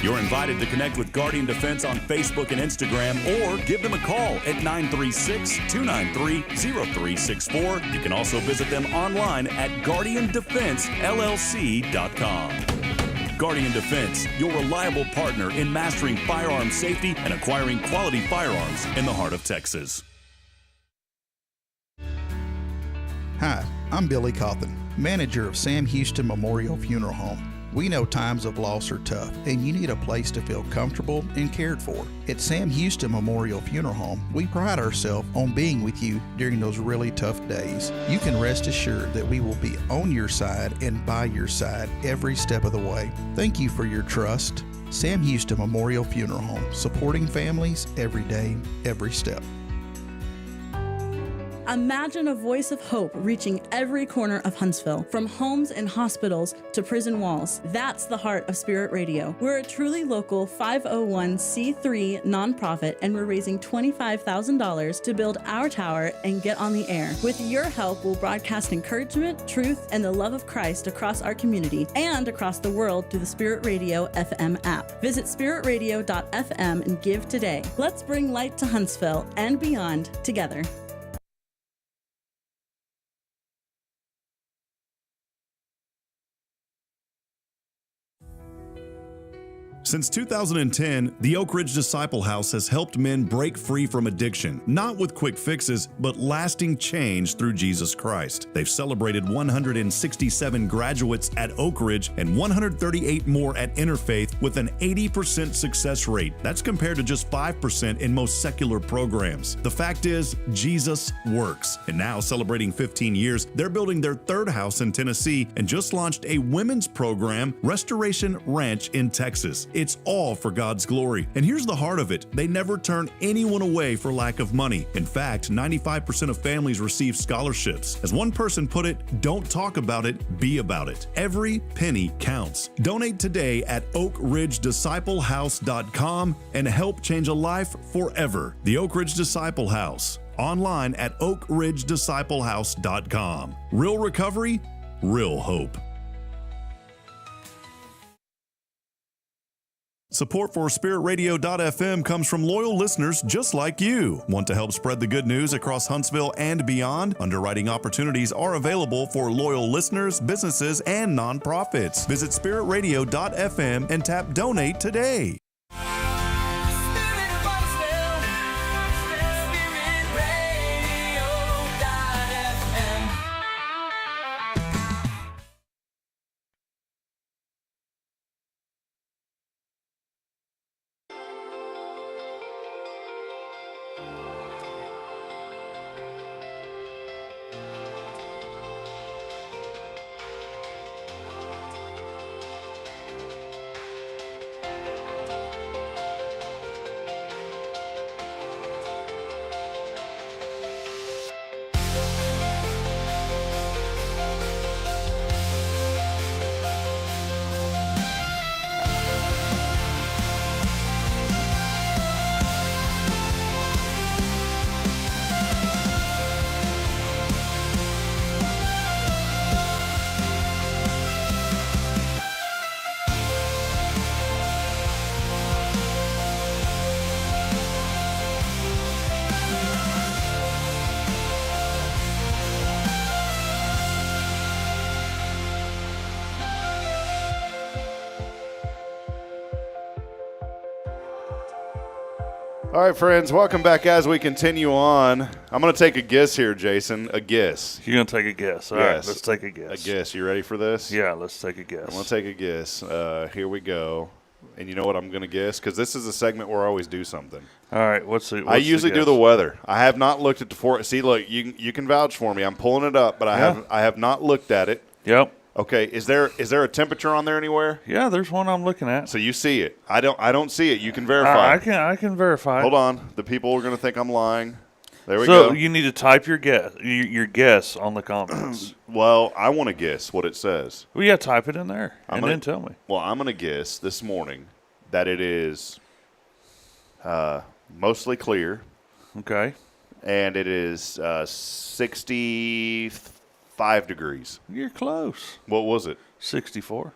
You're invited to connect with Guardian Defense on Facebook and Instagram, or give them a call at 936-293-0364. You can also visit them online at guardiandefensellc.com. Guardian Defense, your reliable partner in mastering firearm safety and acquiring quality firearms in the heart of Texas. Hi, I'm Billy Cawthon, manager of Sam Houston Memorial Funeral Home. We know times of loss are tough, and you need a place to feel comfortable and cared for. At Sam Houston Memorial Funeral Home, we pride ourselves on being with you during those really tough days. You can rest assured that we will be on your side and by your side every step of the way. Thank you for your trust. Sam Houston Memorial Funeral Home, supporting families every day, every step. Imagine a voice of hope reaching every corner of Huntsville, from homes and hospitals to prison walls. That's the heart of Spirit Radio. We're a truly local 501c3 nonprofit, and we're raising $25,000 to build our tower and get on the air. With your help, we'll broadcast encouragement, truth, and the love of Christ across our community and across the world through the Spirit Radio FM app. Visit spiritradio.fm and give today. Let's bring light to Huntsville and beyond together. Since 2010, the Oak Ridge Disciple House has helped men break free from addiction, not with quick fixes, but lasting change through Jesus Christ. They've celebrated 167 graduates at Oak Ridge and 138 more at Interfaith with an 80% success rate. That's compared to just 5% in most secular programs. The fact is, Jesus works. And now, celebrating 15 years, they're building their third house in Tennessee and just launched a women's program, Restoration Ranch in Texas. It's all for God's glory. And here's the heart of it. They never turn anyone away for lack of money. In fact, 95% of families receive scholarships. As one person put it, don't talk about it, be about it. Every penny counts. Donate today at oakridgedisciplehouse.com and help change a life forever. The Oak Ridge Disciple House. Online at oakridgedisciplehouse.com. Real recovery, real hope. Support for SpiritRadio.fm comes from loyal listeners just like you. Want to help spread the good news across Huntsville and beyond? Underwriting opportunities are available for loyal listeners, businesses, and nonprofits. Visit SpiritRadio.fm and tap Donate today. All right, friends, welcome back as we continue on. I'm going to take a guess here, Jason. A guess. You're going to take a guess. All right, let's take a guess. A guess. You ready for this? Yeah, let's take a guess. I'm going to take a guess. Here we go. And you know what I'm going to guess? Because this is a segment where I always do something. All right, what's I usually do the weather. I have not looked at the forecast. See, look, you can vouch for me. I'm pulling it up, but I have not looked at it. Yep. Okay, is there a temperature on there anywhere? Yeah, there's one I'm looking at. So you see it. I don't see it. You can verify. I can verify. Hold on. The people are going to think I'm lying. There we go. go. So you need to type your guess on the comments. Well, I want to guess what it says. Well, yeah, type it in there and then tell me. Well, I'm going to guess this morning that it is mostly clear. Okay. And it is 65 degrees. You're close. What was it? 64.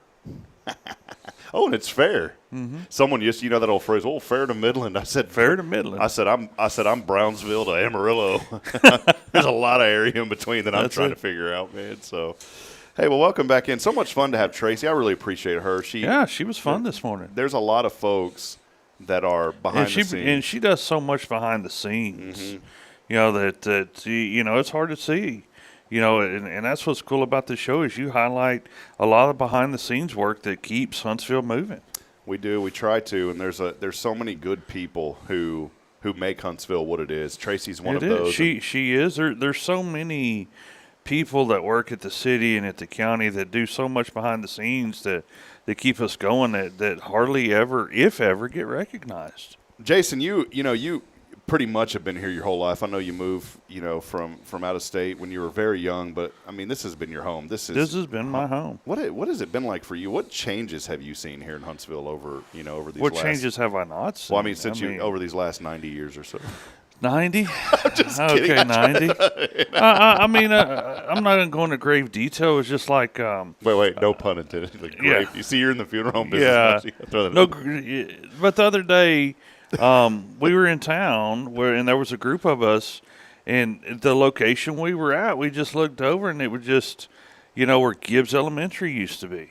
Oh, and it's fair. Mm-hmm. Someone used to, that old phrase, "Oh, fair to Midland." I said, "Fair to Midland." I said, "I'm Brownsville to Amarillo." There's a lot of area in between that I'm trying to figure out, man. So, hey, well, welcome back in. So much fun to have Tracy. I really appreciate her. She was fun this morning. There's a lot of folks that are behind the scenes, and she does so much behind the scenes. Mm-hmm. That it's hard to see. And that's what's cool about the show is you highlight a lot of behind-the-scenes work that keeps Huntsville moving. We do. We try to, and there's so many good people who make Huntsville what it is. Tracy's one of those. She is. There's so many people that work at the city and at the county that do so much behind the scenes that keep us going that hardly ever, if ever, get recognized. Jason, you pretty much have been here your whole life. I know you moved, from out of state when you were very young, but I mean, this has been your home. This has been my home. What has it been like for you? What changes have you seen here in Huntsville over these? What changes have I not seen? Well, I mean, over these last 90 years or so. 90? I'm just kidding. Okay, 90. I'm not going to grave detail. It's just like wait, no pun intended. Like grave. You see, you're in the funeral home business. Yeah. But the other day. We were in town and there was a group of us, and the location we were at, we just looked over and it was just, where Gibbs Elementary used to be.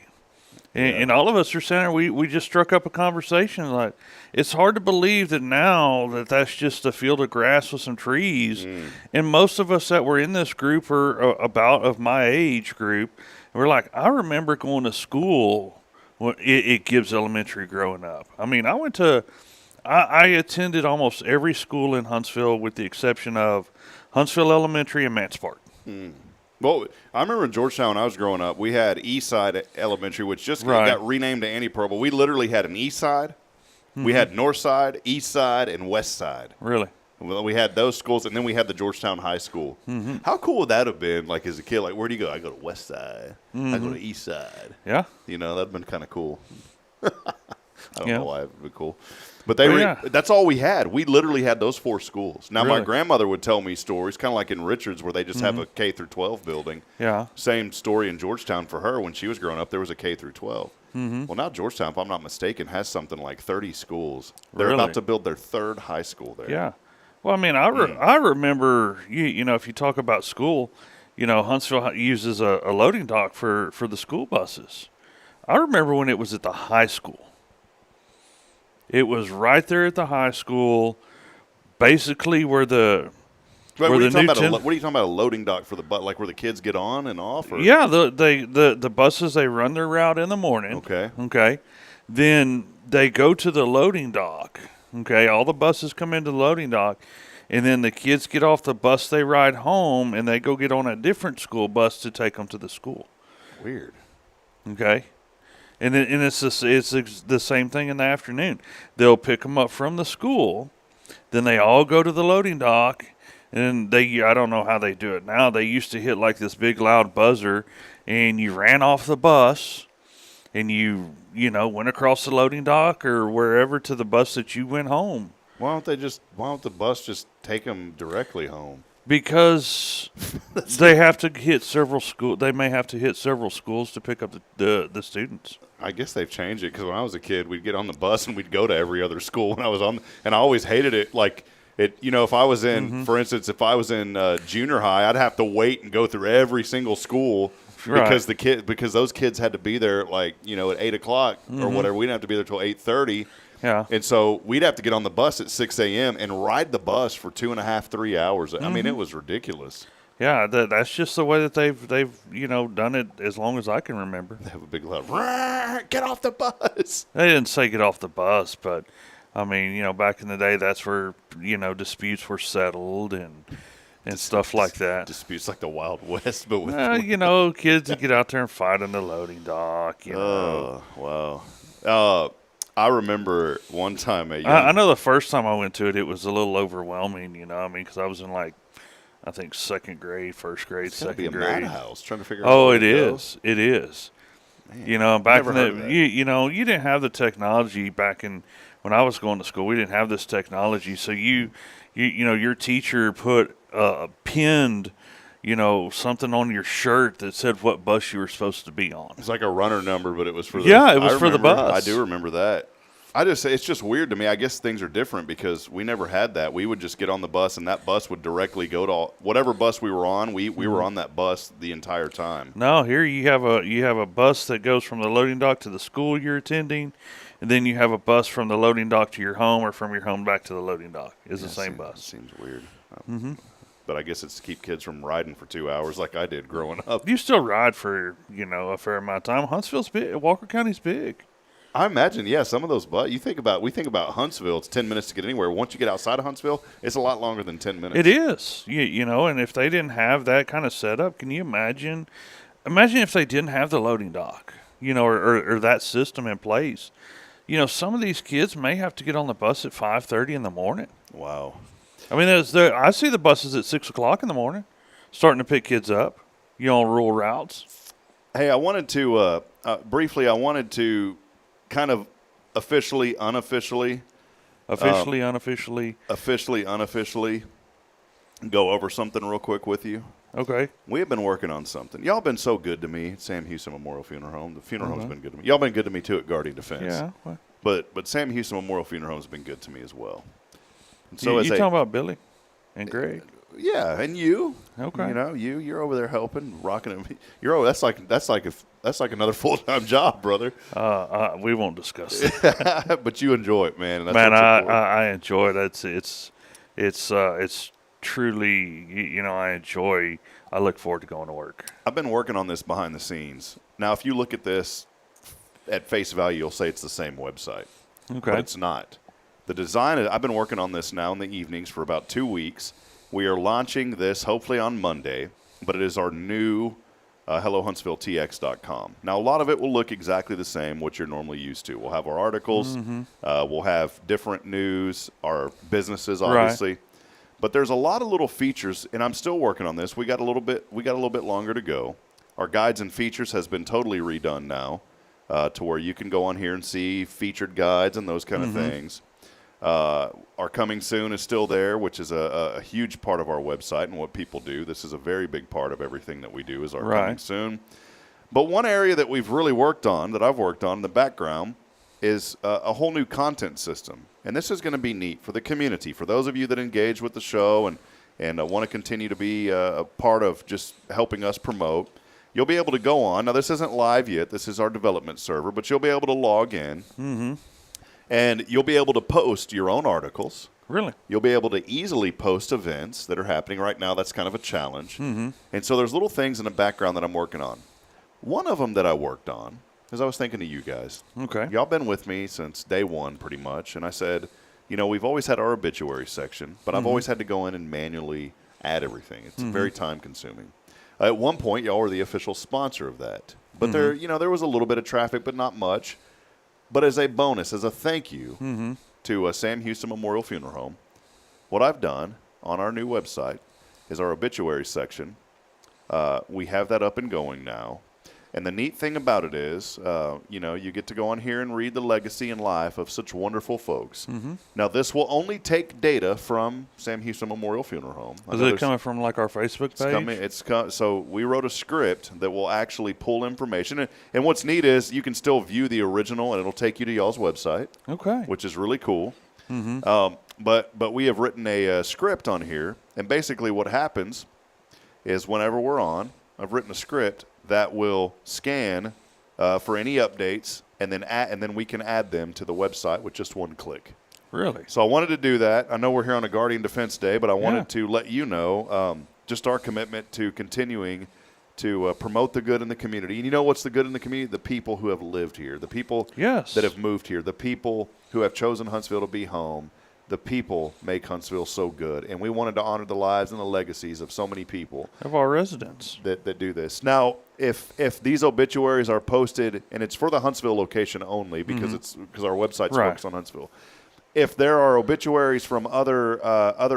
And all of us are sitting there, we just struck up a conversation. Like, it's hard to believe that now that's just a field of grass with some trees. And most of us that were in this group are about of my age group. And we're like, I remember going to school when it Gibbs Elementary growing up. I mean, I attended almost every school in Huntsville with the exception of Huntsville Elementary and Mance Park. Well, I remember in Georgetown when I was growing up, we had Eastside Elementary, which just got renamed to Annie Pearl. But we literally had an East Side, we had North Side, East Side, and West Side. Really? Well, we had those schools, and then we had the Georgetown High School. How cool would that have been, like, as a kid? Like, where do you go? I go to West Side. I go to East Side. Yeah. You know, that would have been kind of cool. I don't know why it would be cool. But that's all we had. We literally had those 4 schools. Now, my grandmother would tell me stories, kind of like in Richards, where they just have a K through 12 building. Yeah. Same story in Georgetown for her. When she was growing up, there was a K through 12. Well, now Georgetown, if I'm not mistaken, has something like 30 schools. They're about to build their 3rd high school there. Yeah. Well, I mean, I remember, you know, if you talk about school, you know, Huntsville uses a loading dock for the school buses. I remember when it was at the high school. It was right there at the high school, basically where the what are you talking about? A loading dock for the bus, like where the kids get on and off? Or? Yeah, the buses, they run their route in the morning. Okay. Then they go to the loading dock. Okay, all the buses come into the loading dock, and then the kids get off the bus, they ride home, and they go get on a different school bus to take them to the school. Weird. Okay. And it's the same thing in the afternoon. They'll pick them up from the school, then they all go to the loading dock, and I don't know how they do it now. They used to hit like this big loud buzzer, and you ran off the bus, and you went across the loading dock or wherever to the bus that you went home. Why don't the bus just take them directly home? Because they have to hit several schools. They may have to hit several schools to pick up the students. I guess they've changed it because when I was a kid, we'd get on the bus and we'd go to every other school when I was on, and I always hated it. Like it, if I was in, for instance, if I was in junior high, I'd have to wait and go through every single school because those kids had to be there at at 8 o'clock or whatever. We didn't have to be there till 8:30. Yeah. And so we'd have to get on the bus at 6 a.m. and ride the bus for 2.5, 3 hours. I mean, it was ridiculous. Yeah, that's just the way that they've done it as long as I can remember. They have a big loud, get off the bus. They didn't say get off the bus, but I mean, back in the day, that's where disputes were settled and stuff like that. Disputes like the Wild West, but with kids would get out there and fight on the loading dock. Oh, wow. I remember one time I know the first time I went to it, it was a little overwhelming, because I was in I think second grade, first grade, it's second grade. Be a madhouse trying to figure out. Oh, it is. It is. Man, back in the you didn't have the technology back in when I was going to school. We didn't have this technology, so your teacher put pinned something on your shirt that said what bus you were supposed to be on. It's like a runner number, but it was for the it was for the bus. I do remember that. It's just weird to me. I guess things are different because we never had that. We would just get on the bus, and that bus would directly go to whatever bus we were on. We were on that bus the entire time. No, here you have a bus that goes from the loading dock to the school you're attending, and then you have a bus from the loading dock to your home or from your home back to the loading dock. It's the same bus. Seems weird. But I guess it's to keep kids from riding for 2 hours like I did growing up. You still ride for, a fair amount of time. Huntsville's big. Walker County's big. I imagine, some of those we think about Huntsville, it's 10 minutes to get anywhere. Once you get outside of Huntsville, it's a lot longer than 10 minutes. It is. And if they didn't have that kind of setup, can you imagine? Imagine if they didn't have the loading dock, or that system in place. Some of these kids may have to get on the bus at 5:30 in the morning. Wow. I mean, I see the buses at 6 o'clock in the morning starting to pick kids up, on rural routes. Hey, I wanted to, briefly, kind of officially, unofficially go over something real quick with you. Okay. We have been working on something. Y'all been so good to me at Sam Houston Memorial Funeral Home. The funeral home's been good to me. Y'all been good to me, too, at Guardian Defense. Yeah. Well. But Sam Houston Memorial Funeral Home's been good to me as well. And so you talking about Billy and Greg? Yeah, and you. Okay. You know, you're over there helping, rocking it. That's like another full-time job, brother. We won't discuss that. But you enjoy it, man. And that's Man, what's important. I enjoy it. It's truly, I enjoy. I look forward to going to work. I've been working on this behind the scenes. Now, if you look at this at face value, you'll say it's the same website. Okay. But it's not. The design, I've been working on this now in the evenings for about 2 weeks. We are launching this hopefully on Monday, but it is our new HelloHuntsvilleTX.com. Now, a lot of it will look exactly the same, what you're normally used to. We'll have our articles. We'll have different news, our businesses, obviously. Right. But there's a lot of little features, and I'm still working on this. We got a little bit longer to go. Our guides and features has been totally redone now, to where you can go on here and see featured guides and those kind of things. Our coming soon is still there, which is a huge part of our website and what people do. This is a very big part of everything that we do is our coming soon. But one area that we've really worked on, that I've worked on in the background, is a whole new content system. And this is going to be neat for the community, for those of you that engage with the show and want to continue to be a part of just helping us promote. You'll be able to go on. Now, this isn't live yet. This is our development server, but you'll be able to log in. And you'll be able to post your own articles. Really? You'll be able to easily post events that are happening right now. That's kind of a challenge. And so there's little things in the background that I'm working on. One of them that I worked on is I was thinking of you guys. Okay. Y'all been with me since day one pretty much. And I said, we've always had our obituary section, but I've always had to go in and manually add everything. It's very time consuming. At one point, y'all were the official sponsor of that. But there was a little bit of traffic, but not much. But as a bonus, as a thank you to Sam Houston Memorial Funeral Home, what I've done on our new website is our obituary section. We have that up and going now. And the neat thing about it is, you get to go on here and read the legacy and life of such wonderful folks. Now, this will only take data from Sam Houston Memorial Funeral Home. Is it coming from like our Facebook page? So we wrote a script that will actually pull information. And what's neat is you can still view the original, and it'll take you to y'all's website. Okay. Which is really cool. But we have written a script on here, and basically what happens is whenever we're on, I've written a script that will scan for any updates, and then we can add them to the website with just one click. Really? So I wanted to do that. I know we're here on a Guardian Defense Day, but I wanted to let you know just our commitment to continuing to promote the good in the community. And you know what's the good in the community? The people who have lived here, the people that have moved here, the people who have chosen Huntsville to be home. The people make Huntsville so good, and we wanted to honor the lives and the legacies of so many people. Of our residents. That do this. Now, if these obituaries are posted, and it's for the Huntsville location only because our website's focused on Huntsville. If there are obituaries from other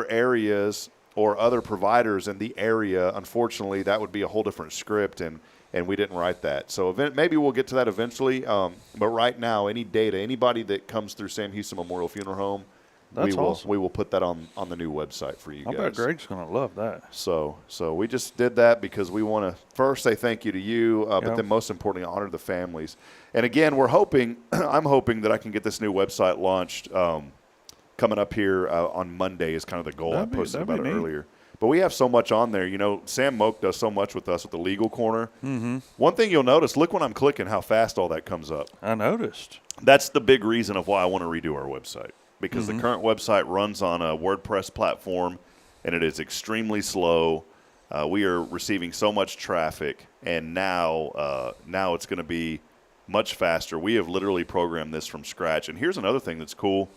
areas or other providers in the area, unfortunately, that would be a whole different script, and we didn't write that. So maybe we'll get to that eventually, but right now, any data, anybody that comes through Sam Houston Memorial Funeral Home, awesome. We will put that on the new website for you guys. I bet Greg's going to love that. So we just did that because we want to first say thank you to you, but then most importantly, honor the families. And again, I'm hoping that I can get this new website launched coming up here on Monday is kind of the goal. I posted about it earlier. But we have so much on there. Sam Moak does so much with us with the legal corner. One thing you'll notice, look when I'm clicking how fast all that comes up. I noticed. That's the big reason of why I want to redo our website. Because the current website runs on a WordPress platform, and it is extremely slow. We are receiving so much traffic, and now it's going to be much faster. We have literally programmed this from scratch. And here's another thing that's cool.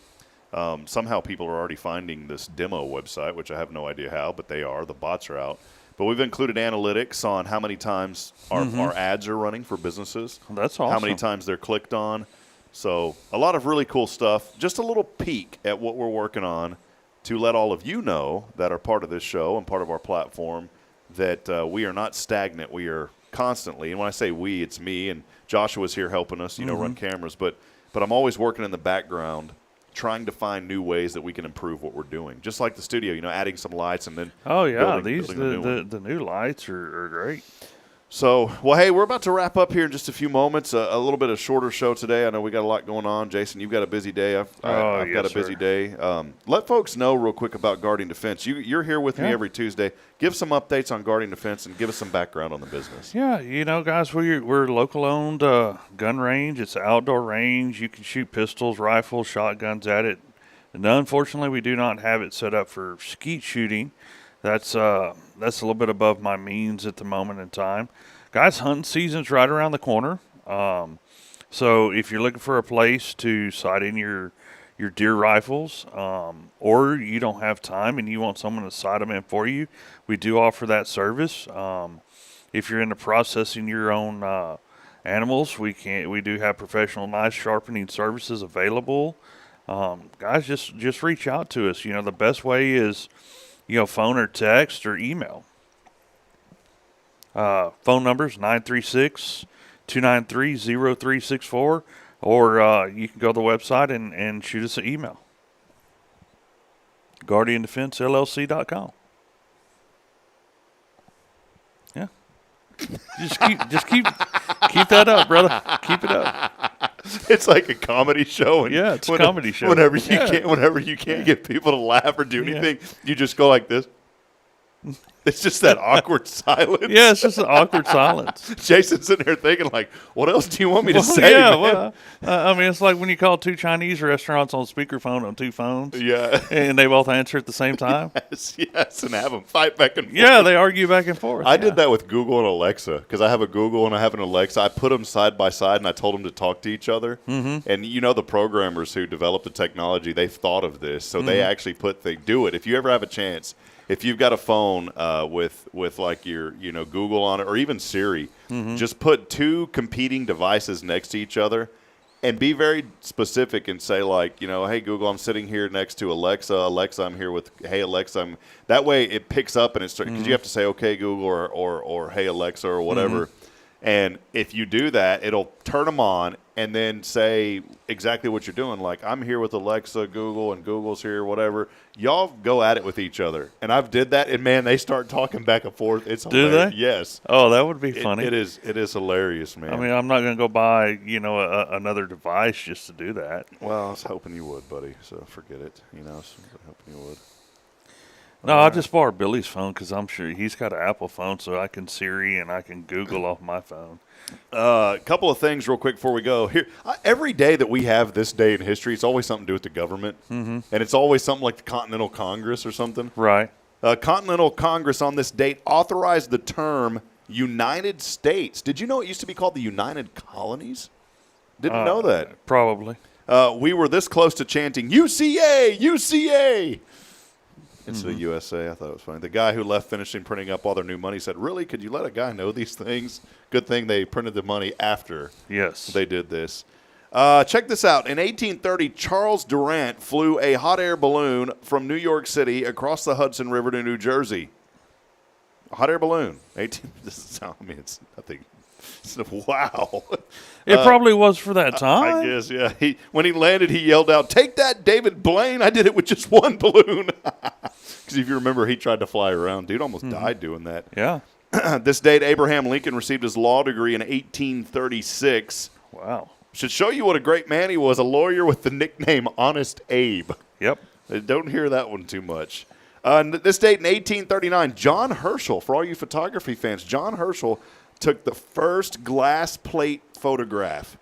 Somehow people are already finding this demo website, which I have no idea how, but they are. The bots are out. But we've included analytics on how many times our ads are running for businesses. That's awesome. How many times they're clicked on. So a lot of really cool stuff. Just a little peek at what we're working on to let all of you know that are part of this show and part of our platform that we are not stagnant. We are constantly, and when I say we, it's me and Joshua's here helping us, run cameras. But I'm always working in the background trying to find new ways that we can improve what we're doing. Just like the studio, adding some lights and then building the new lights are great. So, well, hey, we're about to wrap up here in just a few moments. A little bit of shorter show today. I know we got a lot going on. Jason, you've got a busy day. I've got a busy day. Let folks know real quick about Guardian Defense. You're here with me every Tuesday. Give some updates on Guardian Defense and give us some background on the business. Yeah, guys, we're local-owned gun range. It's an outdoor range. You can shoot pistols, rifles, shotguns at it. And unfortunately, we do not have it set up for skeet shooting. That's a little bit above my means at the moment in time. Guys, hunting season's right around the corner. So if you're looking for a place to sight in your deer rifles, or you don't have time and you want someone to sight them in for you, we do offer that service. If you're into processing your own animals, we do have professional knife sharpening services available. Guys, just reach out to us. The best way is phone or text or email. Phone numbers 936-293-0364, or you can go to the website and shoot us an email. GuardianDefenseLLC.com. Yeah. Just keep that up, brother. Keep it up. It's like a comedy show. And it's a comedy show. Whenever you can't get people to laugh or do anything, you just go like this. It's just that awkward silence. Yeah, it's just an awkward silence. Jason's sitting there thinking, like, what else do you want me to say? Yeah, man? It's like when you call two Chinese restaurants on speakerphone on two phones. Yeah. And they both answer at the same time. Yes, and have them fight back and forth. Yeah, they argue back and forth. I did that with Google and Alexa, because I have a Google and I have an Alexa. I put them side by side, and I told them to talk to each other. Mm-hmm. And the programmers who developed the technology, they've thought of this. So they actually do it. If you ever have a chance, if you've got a phone with like your Google on it, or even Siri, just put two competing devices next to each other, and be very specific and say, like, hey Google, I'm sitting here next to Alexa. Alexa, I'm here with hey Alexa. That way it picks up and it's because you have to say okay Google or hey Alexa or whatever. And if you do that, it'll turn them on and then say exactly what you're doing. Like, I'm here with Alexa, Google, and Google's here, whatever. Y'all go at it with each other. And I've did that, and, man, they start talking back and forth. It's hilarious. Do they? Yes. Oh, that would be funny. It is hilarious, man. I mean, I'm not going to go buy, another device just to do that. Well, I was hoping you would, buddy, so forget it. I was hoping you would. No, I just borrowed Billy's phone because I'm sure he's got an Apple phone, so I can Siri and I can Google off my phone. A couple of things real quick before we go. Here, every day that we have this day in history, it's always something to do with the government. Mm-hmm. And it's always something like the Continental Congress or something. Right. Continental Congress on this date authorized the term United States. Did you know it used to be called the United Colonies? Didn't know that. Probably. We were this close to chanting, UCA, UCA. Instead of USA. I thought it was funny. The guy who left finishing printing up all their new money said, really, could you let a guy know these things? Good thing they printed the money after they did this. Check this out. In 1830, Charles Durant flew a hot air balloon from New York City across the Hudson River to New Jersey. A hot air balloon. It's nothing. Wow. It probably was for that time. I guess, yeah. When he landed, he yelled out, "Take that, David Blaine. I did it with just one balloon." Because if you remember, he tried to fly around. Dude almost died doing that. Yeah. This date, Abraham Lincoln received his law degree in 1836. Wow. Should show you what a great man he was, a lawyer with the nickname Honest Abe. Yep. Don't hear that one too much. This date in 1839, John Herschel, for all you photography fans, John Herschel took the first glass plate photograph.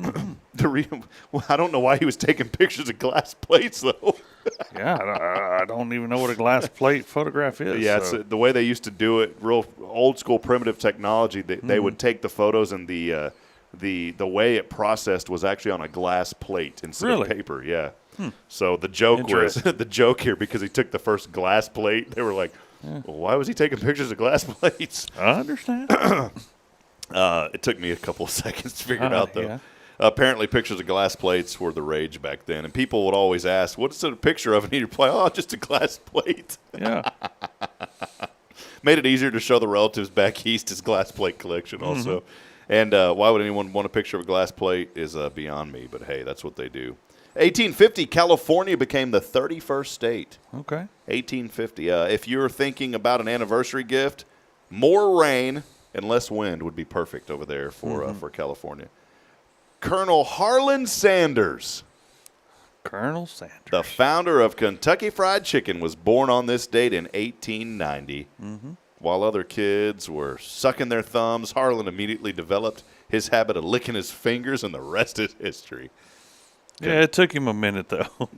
I don't know why he was taking pictures of glass plates, though. Yeah, I don't even know what a glass plate photograph is. Yeah, it's the way they used to do it, real old school primitive technology. They would take the photos, and the way it processed was actually on a glass plate instead of paper. Yeah. So the joke here, because he took the first glass plate, they were like, well, why was he taking pictures of glass plates? I understand. It took me a couple of seconds to figure it out, though. Yeah. Apparently, pictures of glass plates were the rage back then, and people would always ask, "What's it a picture of?" And he'd reply, "Oh, just a glass plate." Yeah. Made it easier to show the relatives back east his glass plate collection, also. And why would anyone want a picture of a glass plate is beyond me, but hey, that's what they do. 1850, California became the 31st state. Okay. 1850. If you're thinking about an anniversary gift, more rain and less wind would be perfect over there for California. Colonel Harlan Sanders. Colonel Sanders. The founder of Kentucky Fried Chicken was born on this date in 1890. While other kids were sucking their thumbs, Harlan immediately developed his habit of licking his fingers, and the rest is history. Yeah, it took him a minute, though.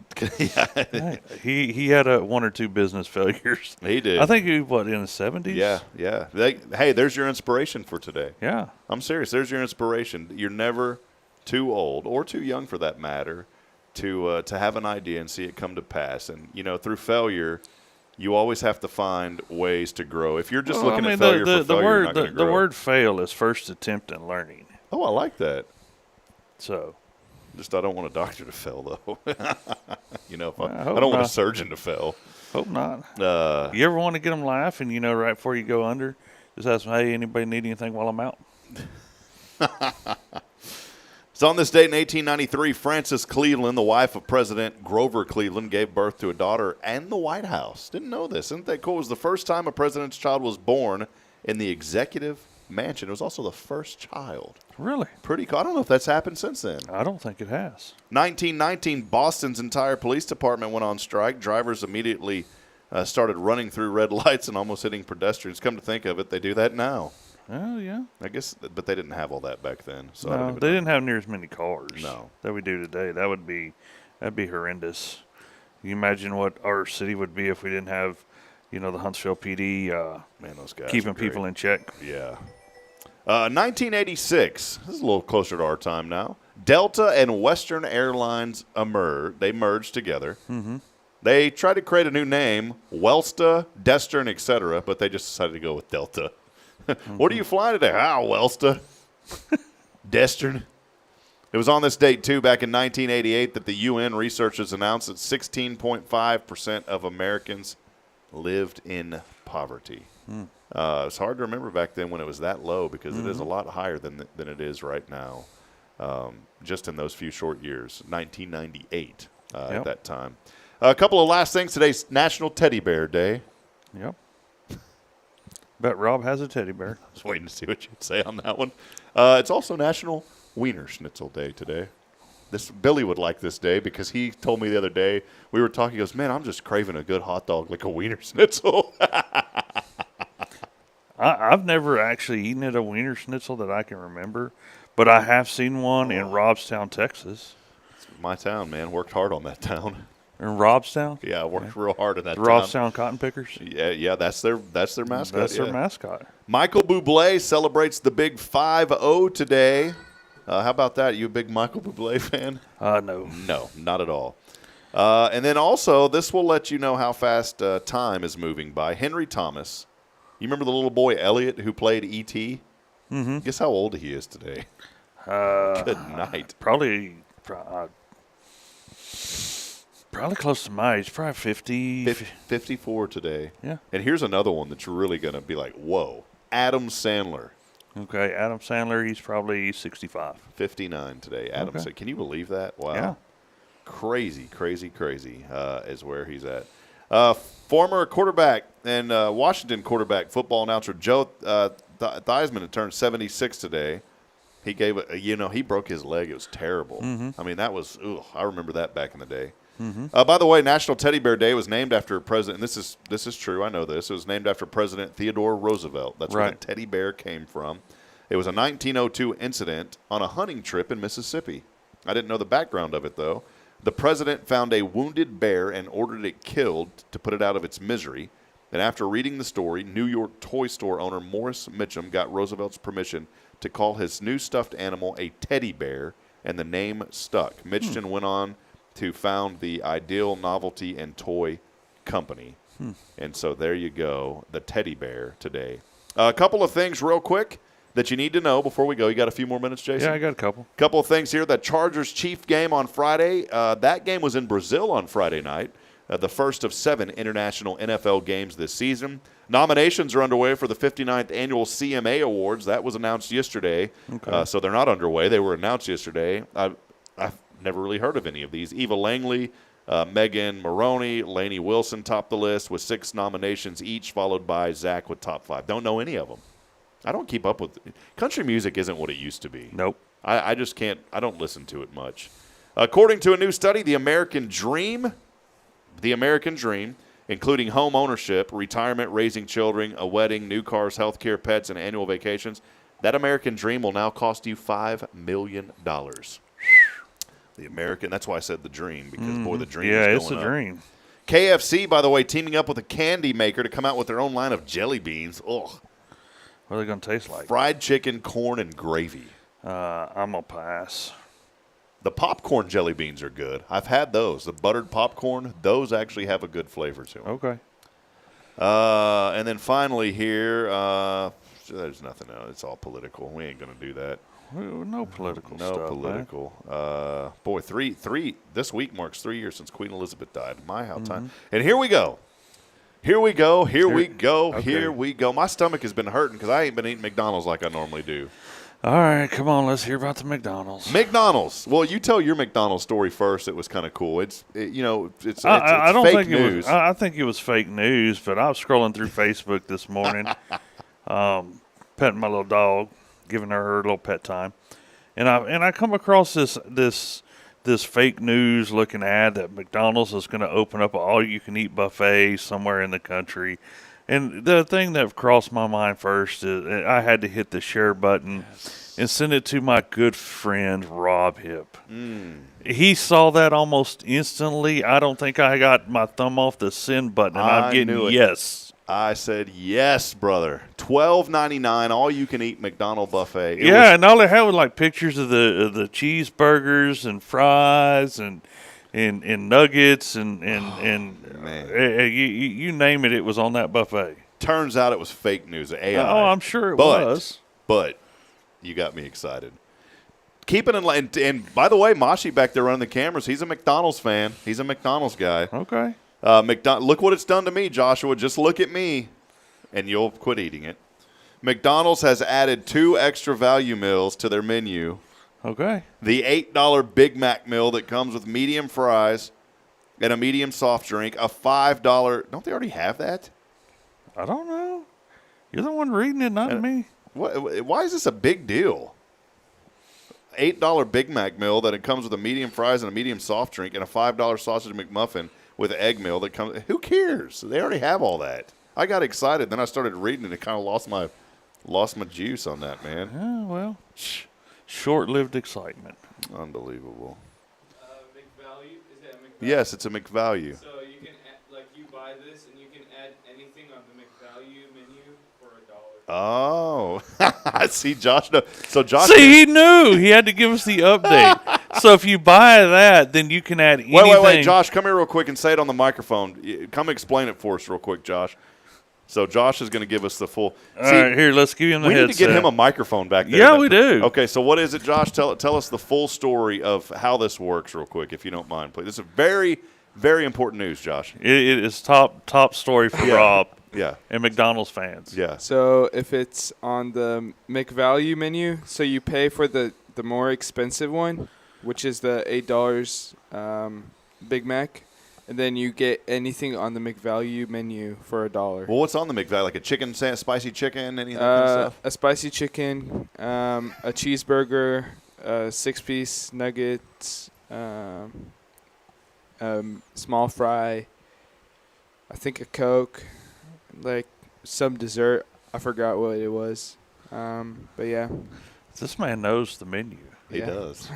He had one or two business failures. He did. I think he, in the 70s? Yeah. Hey, there's your inspiration for today. Yeah. I'm serious. There's your inspiration. You're never too old, or too young for that matter, to have an idea and see it come to pass. And, through failure, you always have to find ways to grow. If you're just looking at failure for failure, you're not going to grow. The word fail is first attempt at learning. Oh, I like that. So. I don't want a doctor to fail, though. I don't want a surgeon to fail. Hope not. You ever want to get them laughing, right before you go under? Just ask them, hey, anybody need anything while I'm out? So on this date in 1893, Frances Cleveland, the wife of President Grover Cleveland, gave birth to a daughter and the White House. Didn't know this. Isn't that cool? It was the first time a president's child was born in the executive mansion. It was also the first child. Really? Pretty cool. I don't know if that's happened since then. I don't think it has. 1919, Boston's entire police department went on strike. Drivers immediately started running through red lights and almost hitting pedestrians. Come to think of it, they do that now. Oh, yeah. I guess, but they didn't have all that back then. So no, they didn't have near as many cars that we do today. That'd be horrendous. Can you imagine what our city would be if we didn't have, the Huntsville PD those guys keeping people in check? Yeah. 1986. This is a little closer to our time now. Delta and Western Airlines they merged together. Mm-hmm. They tried to create a new name, Welsta, Destern, etc., but they just decided to go with Delta. What are you flying today? Welsta. Destern. It was on this date, too, back in 1988, that the UN researchers announced that 16.5% of Americans lived in poverty. It's hard to remember back then when it was that low, because it is a lot higher than it is right now, just in those few short years, 1998 at that time. A couple of last things. Today's National Teddy Bear Day. Yep. Bet Rob has a teddy bear. I was waiting to see what you'd say on that one. It's also National Wiener Schnitzel Day today. Billy would like this day because he told me the other day, we were talking, he goes, man, I'm just craving a good hot dog like a Wiener Schnitzel. I've never actually eaten at a Wiener Schnitzel that I can remember, but I have seen one in Robstown, Texas. It's my town, man. Worked hard on that town. In Robstown? Yeah, I worked real hard in that town. Robstown Cotton Pickers? Yeah, that's their mascot. That's their mascot. Michael Bublé celebrates the big 5-0 today. How about that? You a big Michael Bublé fan? No. No, not at all. And then also, this will let you know how fast time is moving by. Henry Thomas. You remember the little boy Elliot who played E.T.? Mm-hmm. Guess how old he is today? Good night. Probably close to my age. Probably 50. 54 today. Yeah. And here's another one that's really going to be like, whoa. Adam Sandler. Okay, Adam Sandler, he's probably 65. 59 today. Adam Sandler. Can you believe that? Wow. Yeah. Crazy is where he's at. Former quarterback and Washington quarterback, football announcer Joe Theismann had turned 76 today. He gave he broke his leg. It was terrible. Mm-hmm. I mean, that was, I remember that back in the day. Mm-hmm. By the way, National Teddy Bear Day was named after President, and this is true, I know this. It was named after President Theodore Roosevelt. That's where the teddy bear came from. It was a 1902 incident on a hunting trip in Mississippi. I didn't know the background of it, though. The president found a wounded bear and ordered it killed to put it out of its misery. And after reading the story, New York toy store owner Morris Mitchum got Roosevelt's permission to call his new stuffed animal a teddy bear, and the name stuck. Mitchum went on to found the Ideal Novelty and Toy Company. And so there you go, the teddy bear today. A couple of things real quick that you need to know before we go. You got a few more minutes, Jason? Yeah, I got a couple. Couple of things here. The Chargers-Chief game on Friday. That game was in Brazil on Friday night, the first of 7 international NFL games this season. Nominations are underway for the 59th Annual CMA Awards. That was announced yesterday. Okay. So they're not underway. They were announced yesterday. I've never really heard of any of these. Eva Langley, Megan Maroney, Lainey Wilson topped the list with 6 nominations each, followed by Zach with top 5. Don't know any of them. I don't keep up with country music. Isn't what it used to be. Nope. I just can't. I don't listen to it much. According to a new study, the American Dream, including home ownership, retirement, raising children, a wedding, new cars, health care, pets, and annual vacations, that American Dream will now cost you $5 million. The American, that's why I said the dream, because, boy, the dream is going up. Yeah, it's a dream. KFC, by the way, teaming up with a candy maker to come out with their own line of jelly beans. Ugh. What are they going to taste like? Fried chicken, corn, and gravy. I'm going to pass. The popcorn jelly beans are good. I've had those. The buttered popcorn, those actually have a good flavor to them. Okay. And then finally here, there's nothing else. It's all political. We ain't going to do that. No political stuff. No political. Boy, three. This week marks 3 years since Queen Elizabeth died. My, how time. And here we go. Here we go. My stomach has been hurting because I ain't been eating McDonald's like I normally do. All right, come on. Let's hear about the McDonald's. McDonald's. Well, you tell your McDonald's story first. It was kind of cool. It's fake news. I think it was fake news, but I was scrolling through Facebook this morning, petting my little dog, giving her little pet time, and I come across this fake news looking ad that McDonald's is going to open up an all-you-can-eat buffet somewhere in the country. And the thing that crossed my mind first is I had to hit the share button and send it to my good friend Rob Hip. He saw that almost instantly. I don't think I got my thumb off the send button, and I'm getting yes. I said yes, brother. $12.99, all you can eat McDonald's buffet. And all they had was like pictures of the cheeseburgers and fries and nuggets and you name it, it was on that buffet. Turns out it was fake news. AI. Oh, I'm sure it was. But you got me excited. Keep it in line. And by the way, Mashi back there running the cameras, he's a McDonald's fan. He's a McDonald's guy. Okay. Look what it's done to me, Joshua. Just look at me, and you'll quit eating it. McDonald's has added 2 extra value meals to their menu. Okay. The $8 Big Mac meal that comes with medium fries and a medium soft drink, a $5. Don't they already have that? I don't know. You're the one reading it, not me. Why is this a big deal? $8 Big Mac meal that it comes with a medium fries and a medium soft drink and a $5 sausage McMuffin with an egg meal that comes. Who cares? They already have all that. I got excited. Then I started reading and it kind of lost my juice on that, man. Yeah, well, short-lived excitement. Unbelievable. McValue? Is that McValue? Yes, it's a McValue. So you can you buy this and you can add anything on the McValue menu for $1. Oh, I see Josh. So Josh. See, he knew. He had to give us the update. So if you buy that, then you can add anything. Wait, Josh, come here real quick and say it on the microphone. Come explain it for us real quick, Josh. So Josh is going to give us the full. All right, here, let's give him the headset. We need to get him a microphone back there. Yeah, we do. Okay, so what is it, Josh? Tell us the full story of how this works real quick, if you don't mind, please. This is very, very important news, Josh. It is top story for Rob. Yeah. And McDonald's fans. Yeah. So if it's on the McValue menu, so you pay for the more expensive one, which is the $8 Big Mac. And then you get anything on the McValue menu for $1. Well, what's on the McValue? Like a chicken, spicy chicken, anything kind of stuff? A spicy chicken, a cheeseburger, 6-piece nuggets, small fry, I think a Coke, like some dessert. I forgot what it was. But yeah. This man knows the menu. He does.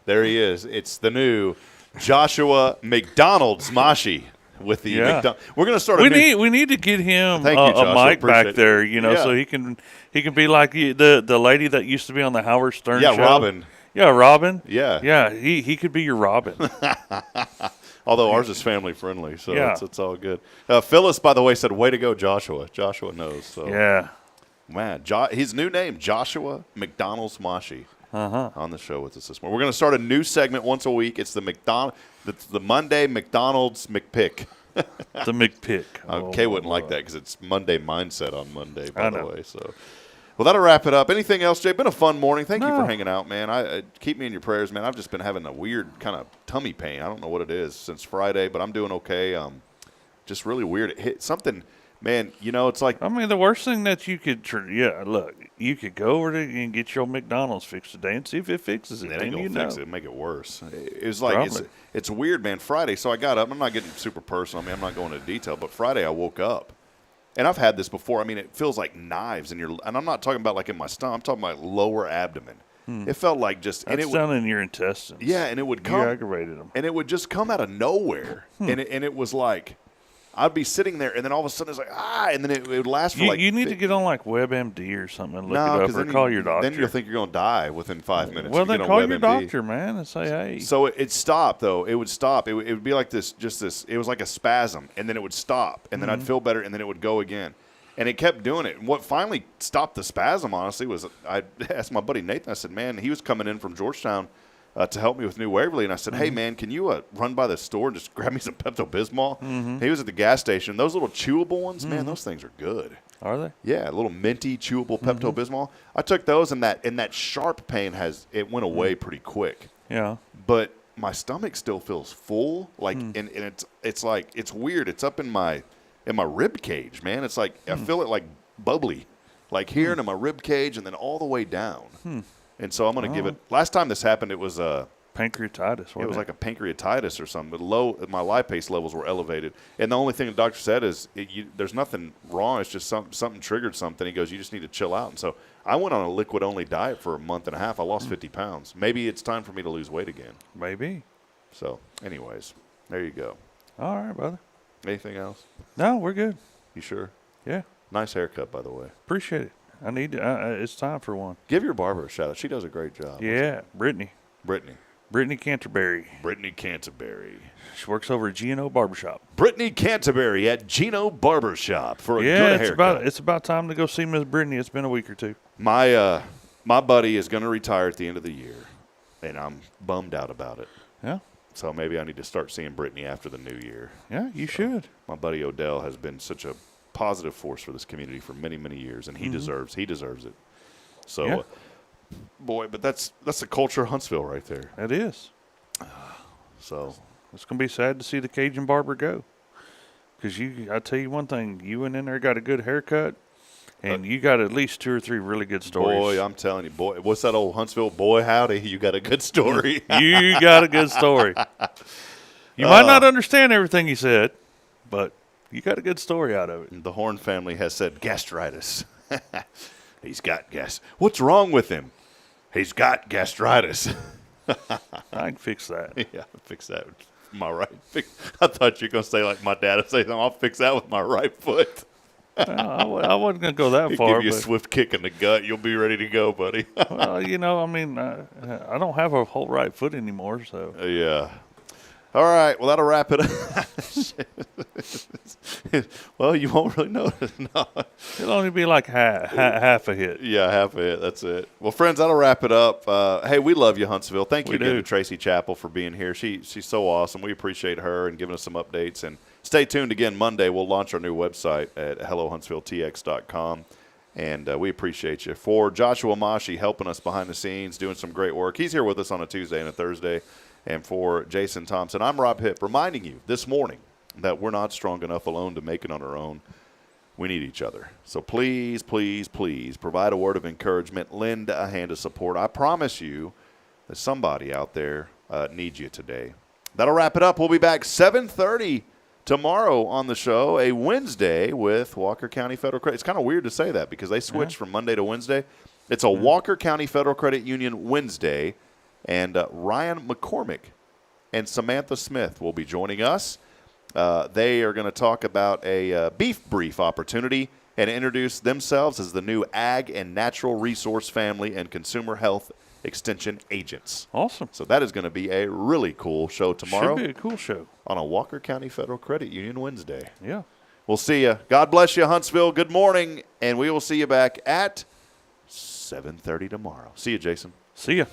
There he is. It's the new Joshua McDonald's Mashi with the McDonald's. We're going to start. We need to get him a mic back there, so he can be like the lady that used to be on the Howard Stern show. Robin. Yeah, Robin. Yeah. He could be your Robin. Although ours is family friendly, so it's all good. Phyllis, by the way, said, "Way to go, Joshua." Joshua knows. So. Yeah. Man, his new name, Joshua McDonald's Mashi. On the show with us this morning. We're going to start a new segment once a week. It's the Monday McDonald's McPick. The McPick. Kay wouldn't like that because it's Monday Mindset on Monday, by the way. So, well, that'll wrap it up. Anything else, Jay? Been a fun morning. Thank you for hanging out, man. I keep me in your prayers, man. I've just been having a weird kind of tummy pain. I don't know what it is since Friday, but I'm doing okay. Just really weird. It hit something, man. It's like. I mean, the worst thing that you could. Look. you could go over there and get your McDonald's fixed today and see if it fixes it. It ain't Then gonna fix it, make it worse. It was like it's weird, man. Friday, so I got up. I'm not getting super personal. I mean, I'm not going into detail, but Friday I woke up, and I've had this before. I mean, it feels like knives in your, and I'm not talking about like in my stomach. I'm talking about lower abdomen. It felt like just That's down in your intestines. Yeah, and it would come. You aggravated them, and it would just come out of nowhere, and it was like. I'd be sitting there, and then all of a sudden it's like, and then it would last for You need to get on like WebMD or something and look it up, or call your doctor. Then you'll think you're going to die within 5 minutes. Well, then call your doctor, man, and say, hey. So it stopped, though. It would stop. It would be like this, it was like a spasm, and then it would stop, and then I'd feel better, and then it would go again. And it kept doing it. And what finally stopped the spasm, honestly, was I asked my buddy Nathan, I said, man, he was coming in from Georgetown to help me with New Waverly. And I said, hey, man, can you run by the store and just grab me some Pepto-Bismol? He was at the gas station. Those little chewable ones, man, those things are good. Are they? Yeah, a little minty, chewable Pepto-Bismol. I took those, and that sharp pain it went away pretty quick. Yeah. But my stomach still feels full, like, and it's like, it's weird. It's up in my rib cage, man. It's like, I feel it like bubbly, like here into my rib cage and then all the way down. And so I'm going to give it. Last time this happened, it was pancreatitis. It was like a pancreatitis or something. But my lipase levels were elevated, and the only thing the doctor said is there's nothing wrong. It's just something triggered something. He goes, you just need to chill out. And so I went on a liquid only diet for a month and a half. I lost 50 pounds. Maybe it's time for me to lose weight again. Maybe. So, anyways, there you go. All right, brother. Anything else? No, we're good. You sure? Yeah. Nice haircut, by the way. Appreciate it. I need to, it's time for one. Give your barber a shout out. She does a great job. Yeah, Brittany Canterbury. Brittany Canterbury. She works over at Gino Barbershop. Brittany Canterbury at Gino Barbershop for a good haircut. It's about time to go see Miss Brittany. It's been a week or two. My buddy is going to retire at the end of the year, and I'm bummed out about it. Yeah. So maybe I need to start seeing Brittany after the new year. Yeah, you should. My buddy Odell has been such a positive force for this community for many, many years, and he deserves it. So, boy, but that's the culture of Huntsville right there. It is. So it's gonna be sad to see the Cajun barber go, because I tell you one thing, you went in there, got a good haircut, and you got at least 2 or 3 really good stories. Boy, I'm telling you, boy, what's that old Huntsville? Boy, howdy, you got a good story. You got a good story. You might not understand everything he said, but you got a good story out of it. The Horn family has said gastritis. He's got gas. What's wrong with him? He's got gastritis. I can fix that. Yeah, fix that with my right. I thought you were going to say like my dad would say, no, I'll fix that with my right foot. I wasn't going to go that far. Give you a swift kick in the gut. You'll be ready to go, buddy. Well, I mean, I don't have a whole right foot anymore, so. Yeah. All right, well, that'll wrap it up. Well, you won't really notice. No. It'll only be like half a hit. Yeah, half a hit. That's it. Well, friends, that'll wrap it up. Hey, we love you, Huntsville. Thank you again to Tracy Chappell for being here. She's so awesome. We appreciate her and giving us some updates. And stay tuned again Monday. We'll launch our new website at hellohuntsvilletx.com. And we appreciate you. For Joshua Mashi helping us behind the scenes, doing some great work. He's here with us on a Tuesday and a Thursday. And for Jason Thompson, I'm Rob Hipp, reminding you this morning that we're not strong enough alone to make it on our own. We need each other. So please, please, please provide a word of encouragement. Lend a hand of support. I promise you that somebody out there needs you today. That'll wrap it up. We'll be back 7:30 tomorrow on the show, a Wednesday with Walker County Federal Credit. It's kind of weird to say that because they switched from Monday to Wednesday. It's a Walker County Federal Credit Union Wednesday. And Ryan McCormick and Samantha Smith will be joining us. They are going to talk about a beef brief opportunity and introduce themselves as the new Ag and Natural Resource Family and Consumer Health Extension Agents. Awesome. So that is going to be a really cool show tomorrow. Should be a cool show. On a Walker County Federal Credit Union Wednesday. Yeah. We'll see you. God bless you, Huntsville. Good morning. And we will see you back at 7:30 tomorrow. See you, Jason. See ya.